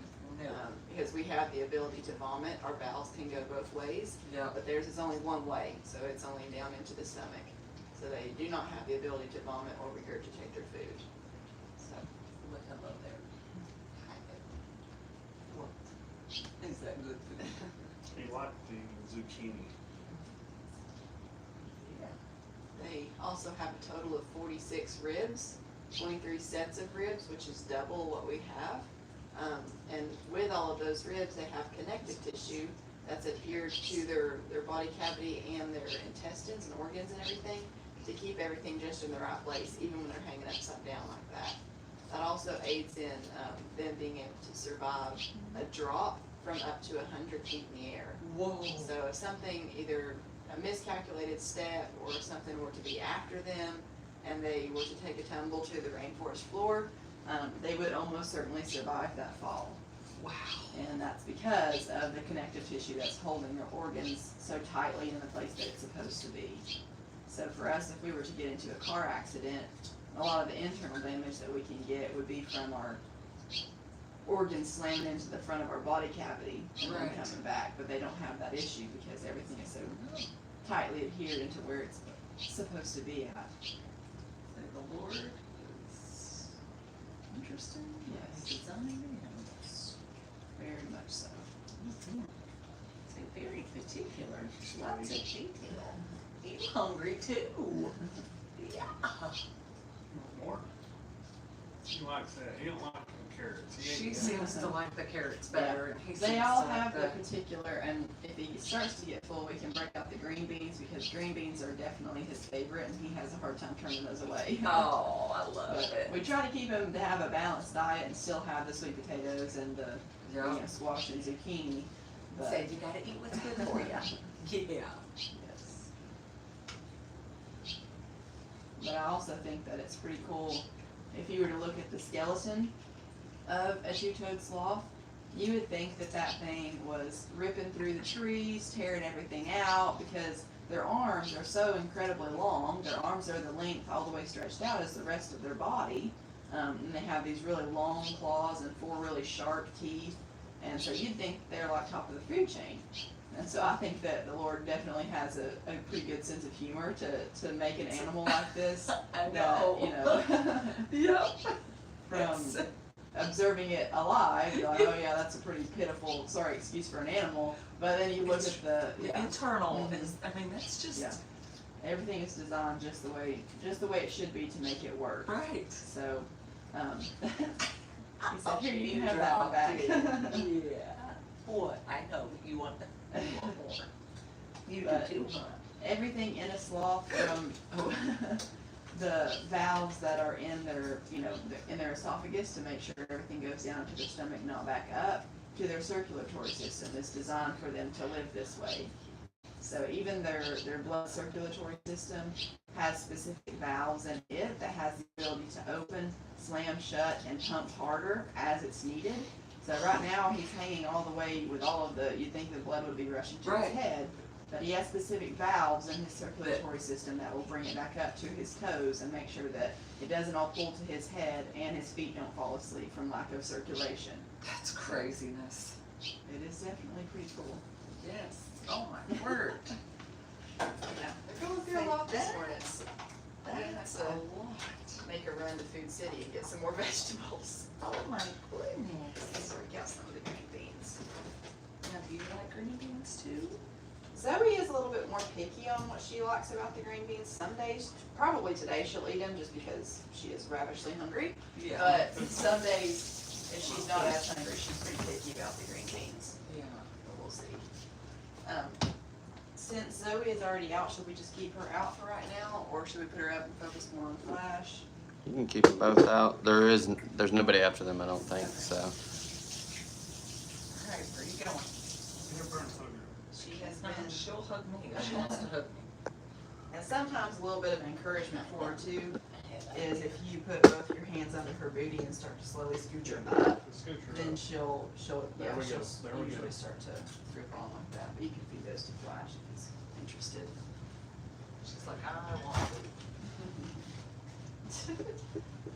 Because we have the ability to vomit, our bowels can go both ways, Yeah. but theirs is only one way, so it's only down into the stomach. So they do not have the ability to vomit or regurgitate their food. So, Look, hello there. What? Is that good for them? He liked the zucchini. they also have a total of 46 ribs, 23 sets of ribs, which is double what we have. And with all of those ribs, they have connective tissue that's adhered to their body cavity and their intestines and organs and everything to keep everything just in the right place, even when they're hanging upside down like that. That also aids in them being able to survive a drop from up to 100 feet in the air. Whoa. So if something, either a miscalculated step or something were to be after them and they were to take a tumble to the rainforest floor, they would almost certainly survive that fall. Wow. And that's because of the connective tissue that's holding their organs so tightly in the place that it's supposed to be. So for us, if we were to get into a car accident, a lot of the internal damage that we can get would be from our organs slamming into the front of our body cavity and then Right. coming back, but they don't have that issue because everything is so tightly adhered into where it's supposed to be at. So the Lord is interesting. Yes. Designing animals. Very much so. So very particular. Lots of detail. You hungry too? Yeah. More. She likes that. He don't like the carrots. He She ain't seems to like the carrots better, and he They seems all to have like the particular, and if he starts to get full, we can break out the green beans because green beans are definitely his favorite, and he has a hard time turning those away. Oh, I love But it. we try to keep him to have a balanced diet and still have the sweet potatoes and the Yeah. squash and zucchini. But Said you gotta eat what's good for you. Yeah. yes. But I also think that it's pretty cool if you were to look at the skeleton of a two-toed sloth. You would think that that thing was ripping through the trees, tearing everything out, because their arms are so incredibly long. Their arms are the length all the way stretched out as the rest of their body. And they have these really long claws and 4 really sharp teeth. And so you'd think they're like top of the food chain. And so I think that the Lord definitely has a pretty good sense of humor to make an animal like this. I That, know. Yep. from observing it alive, you're like, oh yeah, that's a pretty pitiful, excuse for an animal. But then you look at the, The internal is, I mean, that's just, Yeah. everything is designed just the way it should be to make it work. right. So, he said, here, you can have that one back. Yeah. What? I know, you want more. You do But- too, huh? Everything in a sloth, from the valves that are in their, in their esophagus to make sure everything goes down to their stomach, not back up, to their circulatory system is designed for them to live this way. So even their blood circulatory system has specific valves in it that has the ability to open, slam shut, and pump harder as it's needed. So right now, he's hanging all the way with all of you'd think the blood would be rushing to Right. his head, but he has specific valves in his circulatory system that will bring it back up to his toes and make sure that it doesn't all pull to his head and his feet don't fall asleep from lack of circulation. That's craziness. It is definitely pretty cool. Yes. Oh my word. Yeah, they're going through a lot this morning. That's a a lot. lot. Make a run to Food City and get some more vegetables. Oh my goodness. Break out some of the green beans. Now, do you like green beans too? Zoe is a little bit more picky on what she likes about the green beans. Some days, probably today, she'll eat them just because she is ravishly hungry. Yeah. But some days, if she's not as hungry, she's pretty picky about the green beans. Yeah. But we'll see. Since Zoe is already out, should we just keep her out for right now, or should we put her up and focus more on Flash? You can keep them both out. There's nobody after them, I don't think, so. All right, where you going? Peanut butter and sugar. She has been, She'll hug me. She wants to hug me. and sometimes a little bit of encouragement for her too, is if you put both your hands under her booty and start to slowly scoot her up, The scooter. then she'll There we go. she'll There we go. usually start to grip on like that, but you can feed those to Flash if he's interested. She's like, I want food.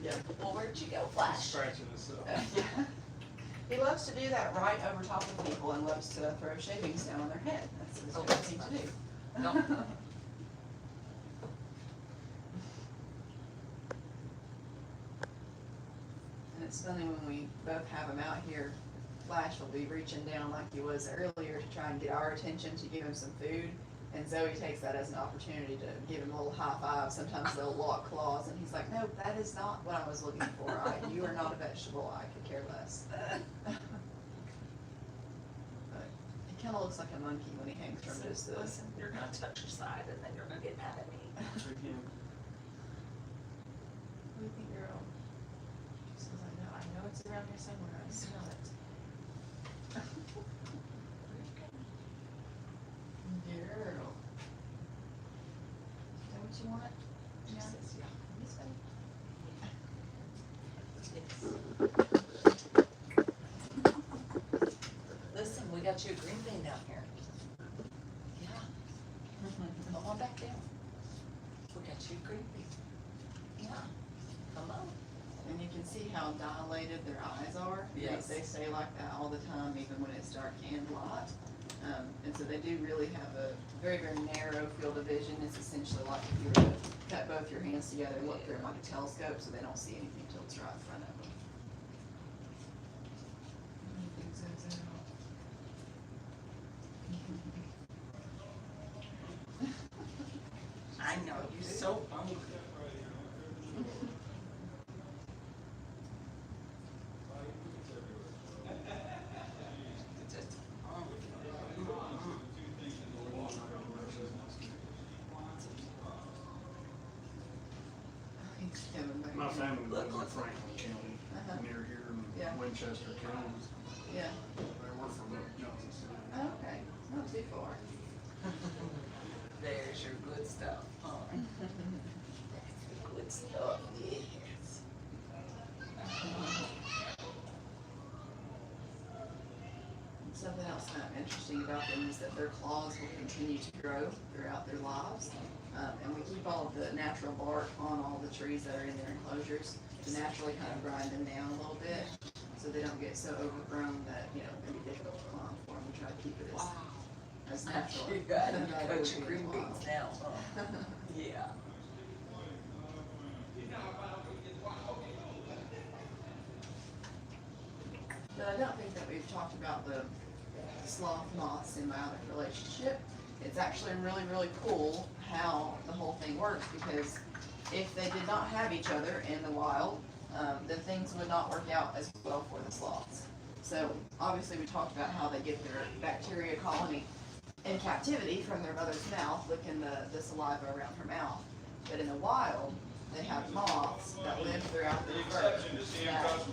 Yeah. Well, where'd you go, Flash? Scratching this up. Yeah. He loves to do that right over top of people and loves to throw shavings down on their head. That's his Oh, favorite that's thing to fun. do. No. And it's funny when we both have him out here, Flash will be reaching down like he was earlier to try and get our attention to give him some food. And Zoe takes that as an opportunity to give him a little high five. Sometimes they'll lock claws and he's like, no, that is not what I was looking for. You are not a vegetable. I could care less. But he kind of looks like a monkey when he hangs from just this. Listen, you're gonna touch your side and then you're gonna get mad at me. What do you think, girl? She says, I know it's around here somewhere. I smell it. Girl. Is that what you want? She says, yeah. This way. Listen, we got you a green bean down here. Yeah. Come on back down. We got you a green bean. Yeah. Come on. And you can see how dilated their eyes are. Yes. They stay like that all the time, even when it's dark and light. And so they do really have a very, very narrow field of vision. It's essentially like if you were to cut both your hands together and look through them like a telescope, so they don't see anything till it's right in front of them. Anything zooms out. I know, you're so hungry. Just Thanks, Kevin. My family lives in Franklin County, Uh-huh. near here Yeah. in Winchester County. Yeah. They work from Johnson City. Oh, okay. Not too far. There's your good stuff, huh? That's the good stuff, yes. Something else kind of interesting about them is that their claws will continue to grow throughout their lives. And we keep all of the natural bark on all the trees that are in their enclosures to naturally kind of grind them down a little bit so they don't get so overgrown that, you know, it'd be difficult to climb for them. We try to keep it Wow. as natural. You got as to it cut would your be green as beans possible. now, huh? Yeah. But I don't think that we've talked about the sloth-moth symbiotic relationship. It's actually really, really cool how the whole thing works, because if they did not have each other in the wild, then things would not work out as well for the sloths. So obviously we talked about how they get their bacteria colony in captivity from their mother's mouth, licking the saliva around her mouth. But in the wild, they have moths that live throughout their fur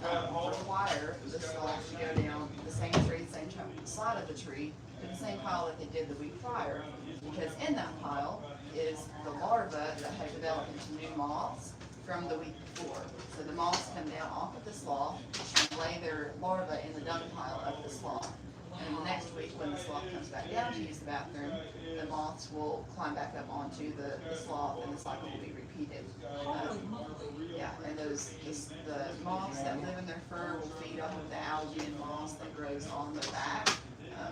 that require the sloth to go down the same tree, the same side of the tree, to the same pile that they did the week prior. Because in that pile is the larvae that have developed into new moths from the week before. So the moths come down off of the sloth and lay their larvae in the dung pile of the sloth. And the next week, when the sloth comes back down to use the bathroom, the moths will climb back up onto the sloth, and the cycle will be repeated. Yeah, and the moths that live in their fur will feed off of the algae and moss that grows on their back.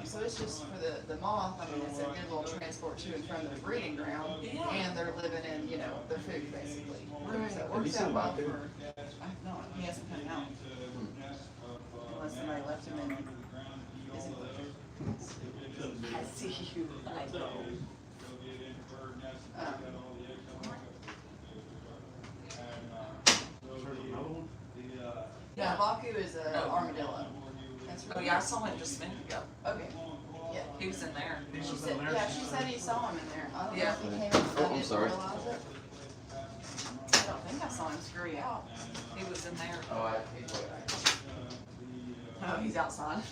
So it's just for the moth, I mean, it's a good little transport to and from their breeding ground, and they're living in, you know, their food basically. So it works out well for, no, he hasn't come out. Unless somebody left him in. I see you, I know. There's another one? Yeah, Baku is an Oh. armadillo. That's Oh, really yeah, I saw him just a minute ago. Okay, yeah. He was in there. He She was said, in there? yeah, she said he saw him in there. I don't know Yeah. if he came in, Oh, I I'm didn't sorry. realize it. I don't think I saw him scurry out. He was in there. Oh, Oh, he's outside.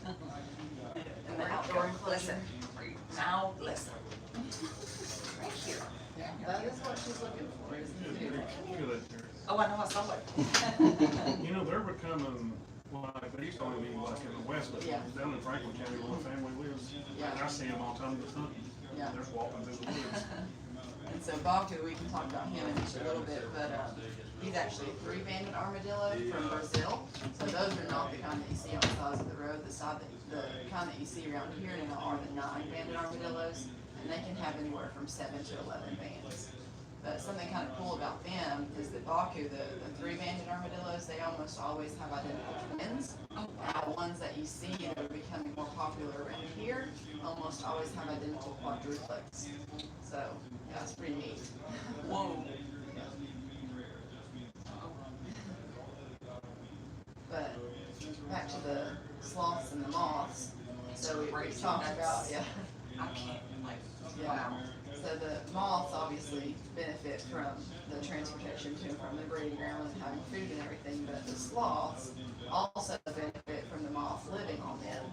In the outdoor enclosure. Listen, now listen. Right here. That is what she's looking for, isn't Yeah, it? look at that there. Oh, I know, I saw it. You know, they're becoming, like, they used to only be like in the west, but Yeah. down in Franklin County where my family lives, Yeah. I see them all the time, just hunting. Yeah. They're just walking through the woods. And so Baku, we can talk about him in just a little bit, but he's actually a three-banded armadillo from Brazil. So those are not the kind that you see on the sides of the road. The kind that you see around here now are the 9-banded armadillos, and they can have anywhere from 7 to 11 bands. But something kind of cool about them is that Baku, the 3-banded armadillos, they almost always have identical twins. The ones that you see that are becoming more popular around here almost always have identical quadruplets. So, yeah, it's pretty neat. Whoa. But back to the sloths and the moths. So we talked about, yeah. I can't, like, Yeah. wow. So the moths obviously benefit from the transportation to and from the breeding ground and having food and everything, but the sloths also benefit from the moth living on them.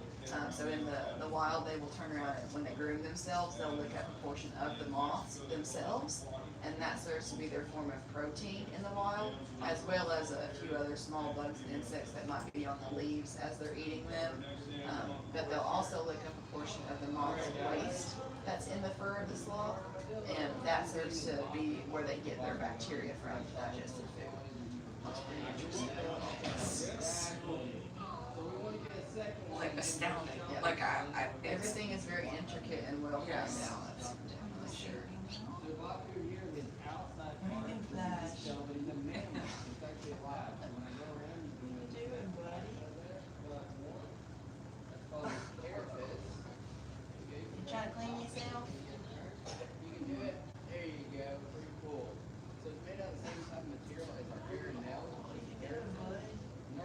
So in the wild, they will turn around and when they groom themselves, they'll look at a portion of the moths themselves, and that serves to be their form of protein in the wild, as well as a few other small bugs and insects that might be on the leaves as they're eating them. But they'll also lick up a portion of the moth's waste that's in the fur of the sloth, and that serves to be where they get their bacteria from to digest their food. That's pretty interesting. Like astounding. Yeah. Like Everything is very intricate and well planned out. That's definitely sure. Anything flash? You trying to clean yourself? You can do it. There you go. Pretty cool. So it's made out of the same type of material as our fingernails. There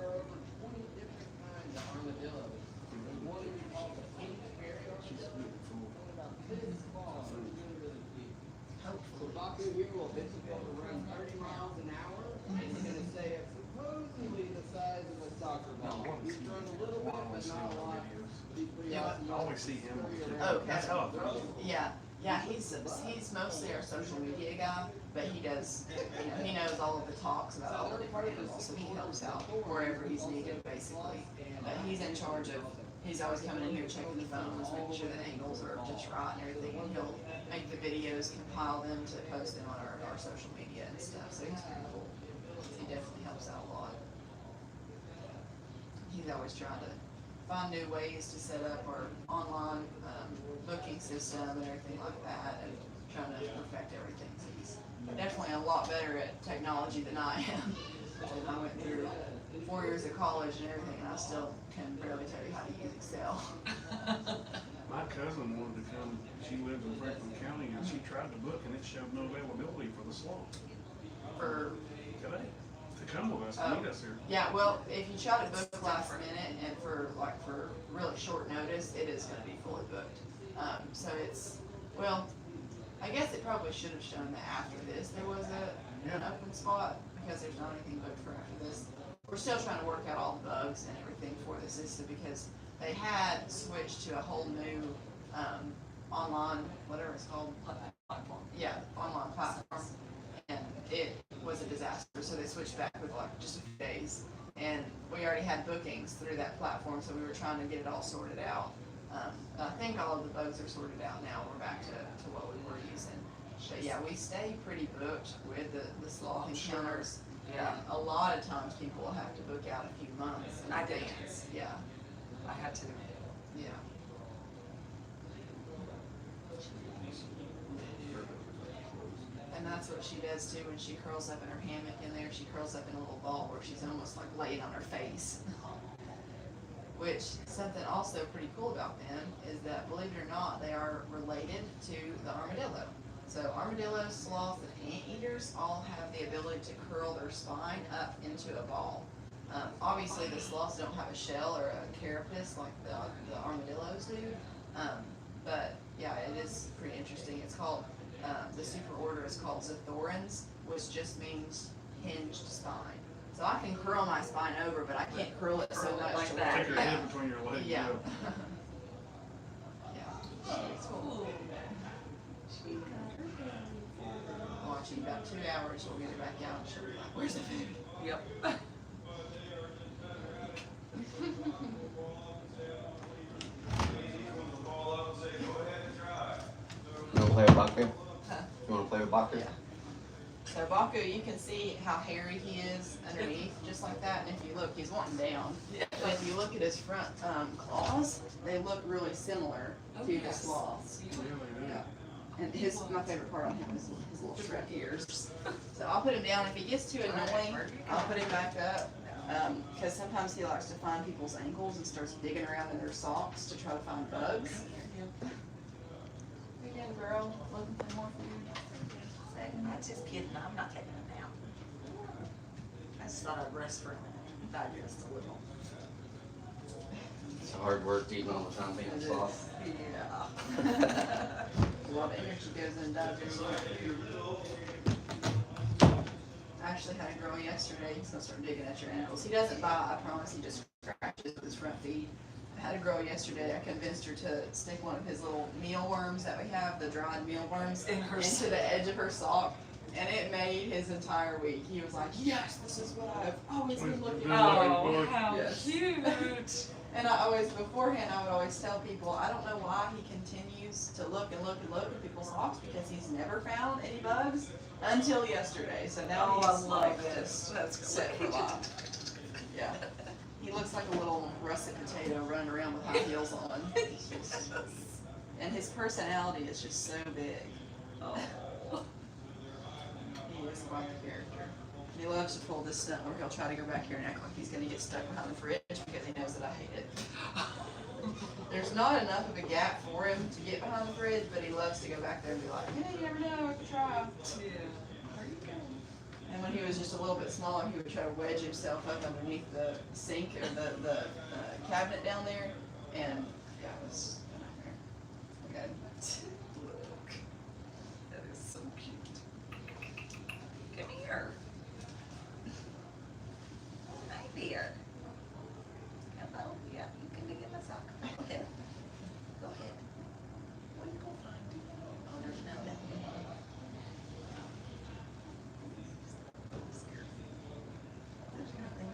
are over 20 different kinds of armadillos. There's one we call the pink barrier. She's about this small. It's really, really deep. So Baku here will hit the field to run 30 miles an hour. It's going to say it's supposedly the size of a soccer ball. He's run a little bit, but not a lot. He's pretty awesome. I always see him. Oh, That's how I throw. Yeah, he's mostly our social media guy, but he does, he knows all of the talks about all the different animals, so he helps out wherever he's needed, basically. But he's in charge of, he's always coming in here checking the phones, making sure the angles are just right and everything, and he'll make the videos, compile them to post them on our social media and stuff, so he's pretty cool. He definitely helps out a lot. He's always trying to find new ways to set up our online booking system and everything like that, and trying to perfect everything. So he's definitely a lot better at technology than I am. And I went through 4 years of college and everything, and I still can barely tell you how to use Excel. My cousin wanted to come, she lives in Franklin County, and she tried to book, and it showed no availability for the sloth For today, to come with us, to meet us here. yeah, well, if you try to book last minute and for really short notice, it is going to be fully booked. So it's, well, I guess it probably should have shown that after this there was an open spot, because there's not anything booked for after this. We're still trying to work out all the bugs and everything for the system, because they had switched to a whole new online, whatever it's called, Platform. yeah, online platform, and it was a disaster. So they switched back with like just a few days, and we already had bookings through that platform, so we were trying to get it all sorted out. I think all of the bugs are sorted out now. We're back to what we were using. But yeah, we stay pretty booked with the sloth encounters. Yeah. A lot of times people will have to book out a few months in I did. advance. Yeah, I had to. yeah. And that's what she does too when she curls up in her hammock in there. She curls up in a little ball where she's almost like laying on her face. Which, something also pretty cool about them is that, believe it or not, they are related to the armadillo. So armadillos, sloths, and anteaters all have the ability to curl their spine up into a ball. Obviously, the sloths don't have a shell or a carapace like the armadillos do. But yeah, it is pretty interesting. It's called, the superorder is called Zathorans, which just means hinged spine. So I can curl my spine over, but I can't curl it so much. Like to that. where- Take your head between your legs. Yeah. Yeah. It's cool. Watching about 2 hours, we'll get her back out and she'll be like, where's the food? Yep. You wanna play with Baku? You wanna play with Baku? Yeah. So Baku, you can see how hairy he is underneath, just like that, and if you look, he's wanting down. Yeah. But if you look at his front, claws, they look really similar Oh, to the yes. sloths. Really, Yeah. And my favorite part on him is his little shred ears. So I'll put him down. If he gets too annoying, I'll put him back up. Cause sometimes he likes to find people's ankles and starts digging around in their socks to try to find bugs. Again, girl, looking for more food. I'm just kidding, I'm not taking a nap. I just thought I'd rest for a minute, digest a little. It's hard work eating all the time being a sloth. Yeah. A lot of energy goes in digesting food. I actually had a girl yesterday, he's gonna start digging at your ankles. He doesn't bite, I promise, he just scratches with his front feet. I had a girl yesterday, I convinced her to stick one of his little mealworms that we have, the dried mealworms, In her into the edge of her sock. And it made his entire week. He was like, yes, this is what I've always been looking for. Oh, how Yes. cute. And I always, beforehand, I would always tell people, I don't know why he continues to look and look and look at people's socks because he's never found any bugs until yesterday. So now Oh, I he's love like this. That's set for life. Yeah. He looks like a little russet potato running around with high heels on. And his personality is just so big. Oh. He is quite the character. He loves to pull this stunt where he'll try to go back here and act like he's gonna get stuck behind the fridge because he knows that I hate it. There's not enough of a gap for him to get behind the fridge, but he loves to go back there and be like, hey, you never know, I could try. Yeah. Where you going? And when he was just a little bit smaller, he would try to wedge himself up underneath the sink or the cabinet down there, and yeah, it was a nightmare. Okay. Look. That is so cute. Come here. Hi there. Hello. Yeah, you can dig in the sock. Go ahead. Go ahead. What are you gonna find? Oh, there's nothing. There's nothing.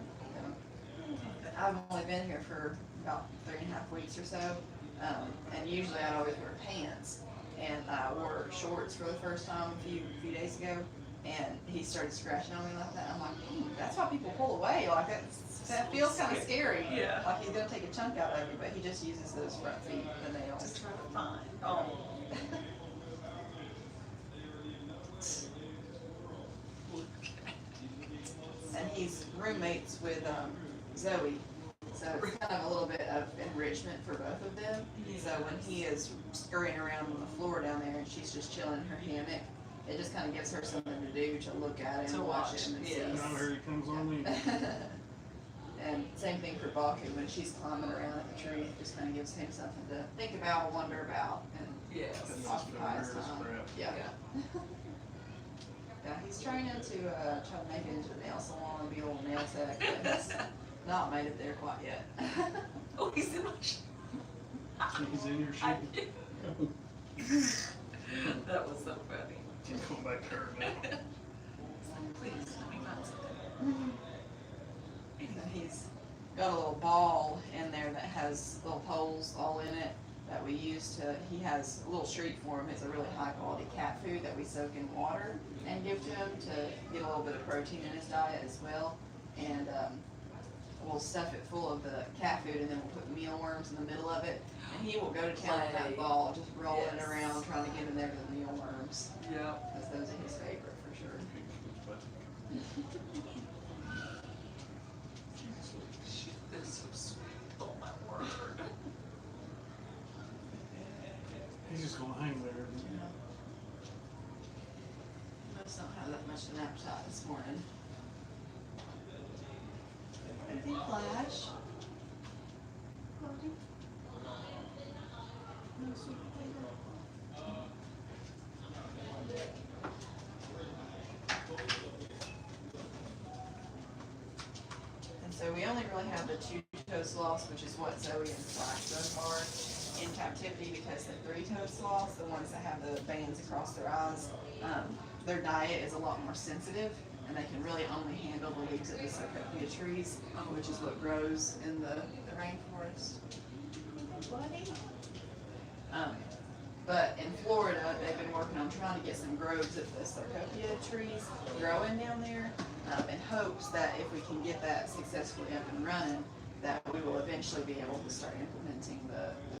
I've only been here for about 3.5 weeks or so, and usually I always wear pants, and I wore shorts for the first time a few days ago, and he started scratching on me like that. I'm like, that's why people pull away. Like that feels kind of scary. Yeah. Like he's gonna take a chunk out of you, but he just uses those front feet, the nails. Just trying to find. Oh. And he's roommates with Zoe, so it's kind of a little bit of enrichment for both of them. So when he is scurrying around on the floor down there and she's just chilling in her hammock, it just kind of gives her something to do, to look at him, To watch watch, him, and yes. Now here he comes on me. And same thing for Baku, when she's climbing around at the tree, it just kind of gives him something to think about, wonder about, and Yes. occupy his Nervous time. crap. Yeah. Yeah, he's training to try to make it into a nail salon and be a little nail tech, but he's not made it there quite yet. Oh, he's in my He's in your I shoe. That was so funny. Come back there now. Please, let me find something. And he's got a little ball in there that has little holes all in it that we use to, he has a little treat for him. It's a really high quality cat food that we soak in water and give to him to get a little bit of protein in his diet as well. And we'll stuff it full of the cat food and then we'll put mealworms in the middle of it. And he will go to town with that ball, just rolling it Yes. around, trying to get in there to the mealworms. Yeah. Because those are his favorite for sure. That's so sweet. Oh my word. He's just gonna hang there. Must not have that much of an appetite this morning. Hey, Flash. And so we only really have the two-toed sloths, which is what Zoe and Flash both are in captivity, because the three-toed sloths, the ones that have the bands across their eyes, their diet is a lot more sensitive, and they can really only handle the leaves of the Sycopia trees, which is what grows in the rainforest. But in Florida, they've been working on trying to get some groves of the Sarcopia trees growing down there, in hopes that if we can get that successfully up and running, that we will eventually be able to start implementing the